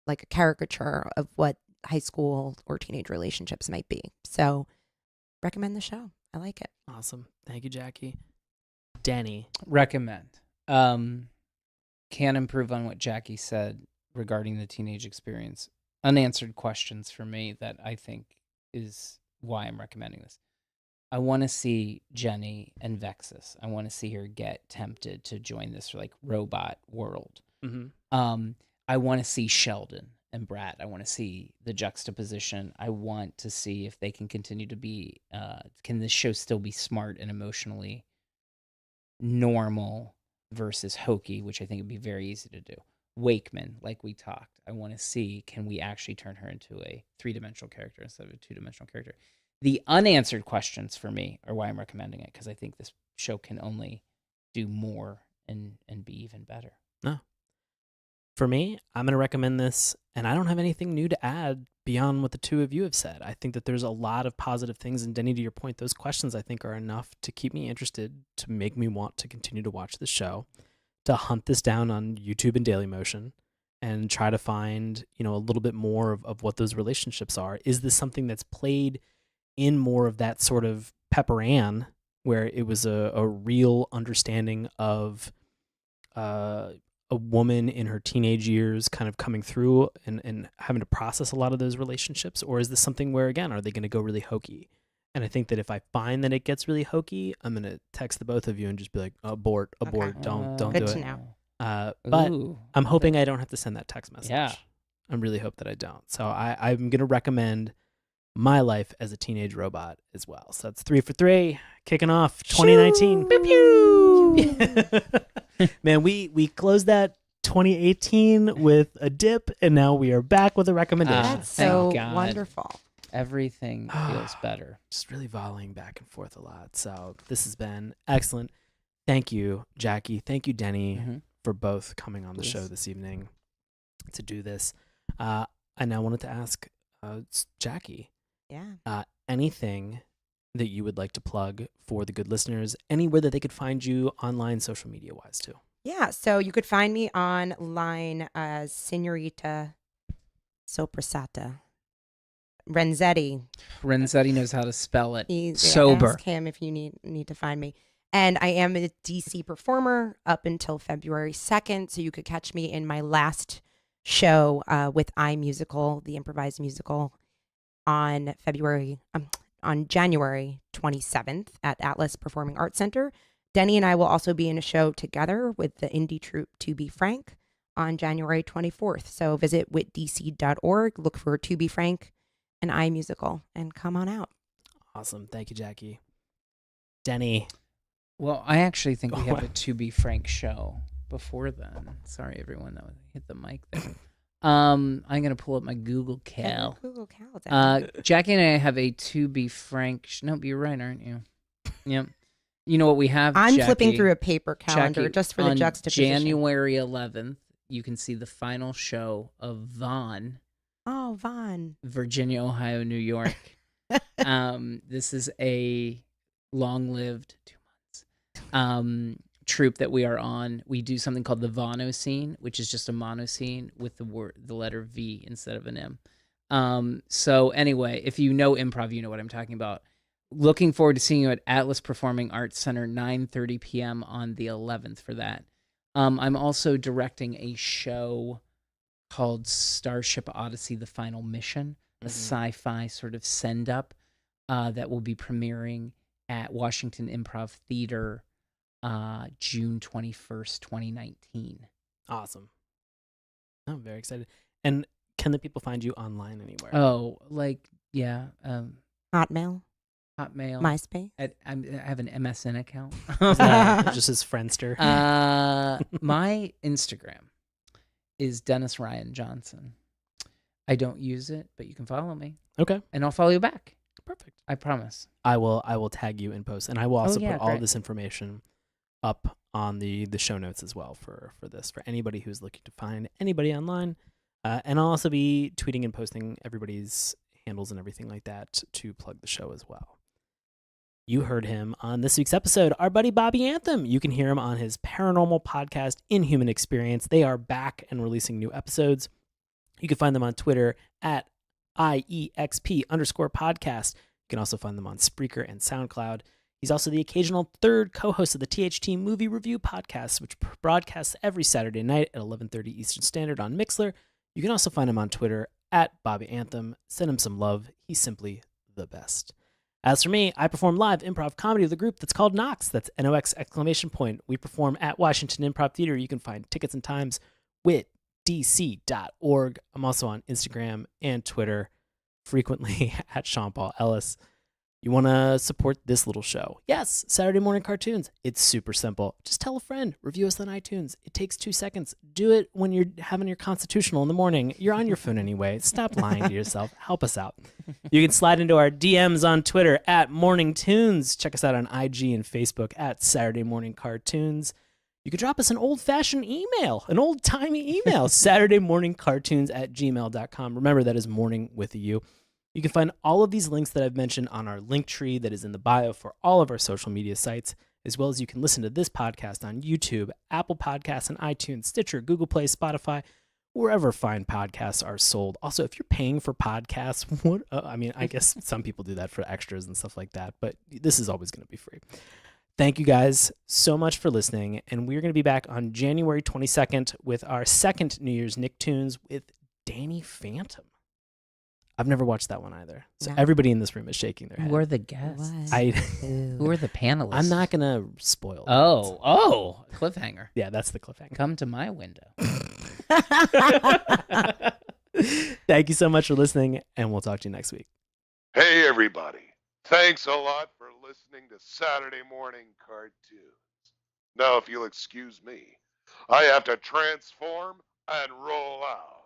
like a caricature of what high school or teenage relationships might be. So recommend the show. I like it. Awesome. Thank you, Jaci. Denny. Recommend. Can improve on what Jaci said regarding the teenage experience. unanswered questions for me that I think is why I'm recommending this. I want to see Jenny and Vexus. I want to see her get tempted to join this like robot world. Mm-hmm. I want to see Sheldon and Brad. I want to see the juxtaposition. I want to see if they can continue to be. Can this show still be smart and emotionally normal versus hokey, which I think would be very easy to do. Wakeman, like we talked. I want to see, can we actually turn her into a 3-dimensional character instead of a 2-dimensional character? The unanswered questions for me are why I'm recommending it, because I think this show can only do more and be even better. No. For me, I'm going to recommend this, and I don't have anything new to add beyond what the two of you have said. I think that there's a lot of positive things, and Denny, to your point, those questions I think are enough to keep me interested, to make me want to continue to watch the show, to hunt this down on YouTube and Dailymotion, and try to find, a little bit more of what those relationships are. Is this something that's played in more of that sort of Pepper Ann, where it was a real understanding of a woman in her teenage years kind of coming through and having to process a lot of those relationships? Or is this something where, again, are they going to go really hokey? And I think that if I find that it gets really hokey, I'm going to text the both of you and just be like, abort, Okay. don't Good do to it. know. But Ooh. I'm hoping I don't have to send that text message. Yeah. I really hope that I don't. So I'm going to recommend My Life as a Teenage Robot as well. So that's 3 for 3, kicking off 2019. Pew, pew. Man, we closed that 2018 with a dip, and now we are back with a recommendation. That's thank so God. wonderful. Everything feels better. Just really volleying back and forth a lot. So this has been excellent. Thank you, Jaci. Thank you, Denny, for both coming on the show this evening to do this. I now wanted to ask Jaci, anything that you would like to plug for the good listeners, anywhere that they could find you online, social media wise too. Yeah, so you could find me online as Senorita Soprasata. Renzetti. Renzetti knows how to spell it. Sober. Ask him if you need to find me. And I am a DC performer up until February 2nd, so you could catch me in my last show with iMusical, the improvised musical, on January 27th at Atlas Performing Arts Center. Denny and I will also be in a show together with the indie troupe To Be Frank on January 24th. So visit witdc.org, look for To Be Frank and iMusical, and come on out. Awesome. Thank you, Jaci. Denny. Well, I actually think we have a To Be Frank show before then. Sorry, everyone, that hit the mic there. I'm going to pull up my Google Cal. Google Cal. Jaci and I have a To Be Frank. Nope, you're right, aren't you? Yep. You know what we have, I'm Jackie? flipping through a paper calendar just for the juxtaposition. January 11th, you can see the final show of Vaughn. Oh, Vaughn. Virginia, Ohio, New York. This is a long-lived 2 months troupe that we are on. We do something called the Vaughno scene, which is just a mono scene with the letter V instead of an M. So anyway, if you know improv, you know what I'm talking about. Looking forward to seeing you at Atlas Performing Arts Center, 9:30 p.m. on the 11th for that. I'm also directing a show called Starship Odyssey: The Final Mission, a sci-fi sort of send-up that will be premiering at Washington Improv Theater June 21st, 2019. Awesome. I'm very excited. And can the people find you online anywhere? Oh, Hotmail. MySpace. I have an MSN account. Just as Friendster. My Instagram is Dennis Ryan Johnson. I don't use it, but you can follow me. Okay. And I'll follow you back. Perfect. I promise. I will tag you in post, and I will also put all great. this information up on the show notes as well for this, for anybody who's looking to find anybody online. And I'll also be tweeting and posting everybody's handles and everything like that to plug the show as well. You heard him on this week's episode, our buddy Bobby Anthem. You can hear him on his paranormal podcast, Inhuman Experience. They are back and releasing new episodes. You can find them on Twitter at IEXP_podcast. You can also find them on Spreaker and SoundCloud. He's also the occasional third co-host of the THT Movie Review Podcast, which broadcasts every Saturday night at 11:30 Eastern Standard on Mixlr. You can also find him on Twitter at Bobby Anthem. Send him some love. He's simply the best. As for me, I perform live improv comedy with a group that's called Nox. That's NOX exclamation point. We perform at Washington Improv Theater. You can find tickets and times with dc.org. I'm also on Instagram and Twitter, frequently at Sean Paul Ellis. You want to support this little show? Yes, Saturday morning cartoons. It's super simple. Just tell a friend. Review us on iTunes. It takes 2 seconds. Do it when you're having your constitutional in the morning. You're on your phone anyway. Stop lying to yourself. Help us out. You can slide into our DMs on Twitter at Morning Tunes. Check us out on IG and Facebook at Saturday Morning Cartoons. You could drop us an old-fashioned email, an old-timey email, saturdaymorningcartoons@gmail.com. Remember, that is morning with a U. You can find all of these links that I've mentioned on our link tree that is in the bio for all of our social media sites, as well as you can listen to this podcast on YouTube, Apple Podcasts, and iTunes, Stitcher, Google Play, Spotify, wherever fine podcasts are sold. Also, if you're paying for podcasts, I guess some people do that for extras and stuff like that, but this is always going to be free. Thank you guys so much for listening, and we're going to be back on January 22nd with our second New Year's Nicktoons with Danny Phantom. I've never watched that one either. So everybody in this room is shaking their head. Who are the guests? Who are the panelists? I'm not going to spoil that. Oh, cliffhanger. Yeah, that's the cliffhanger. Come to my window. Thank you so much for listening, and we'll talk to you next week. Hey, everybody. Thanks a lot for listening to Saturday Morning Cartoons. Now, if you'll excuse me, I have to transform and roll out.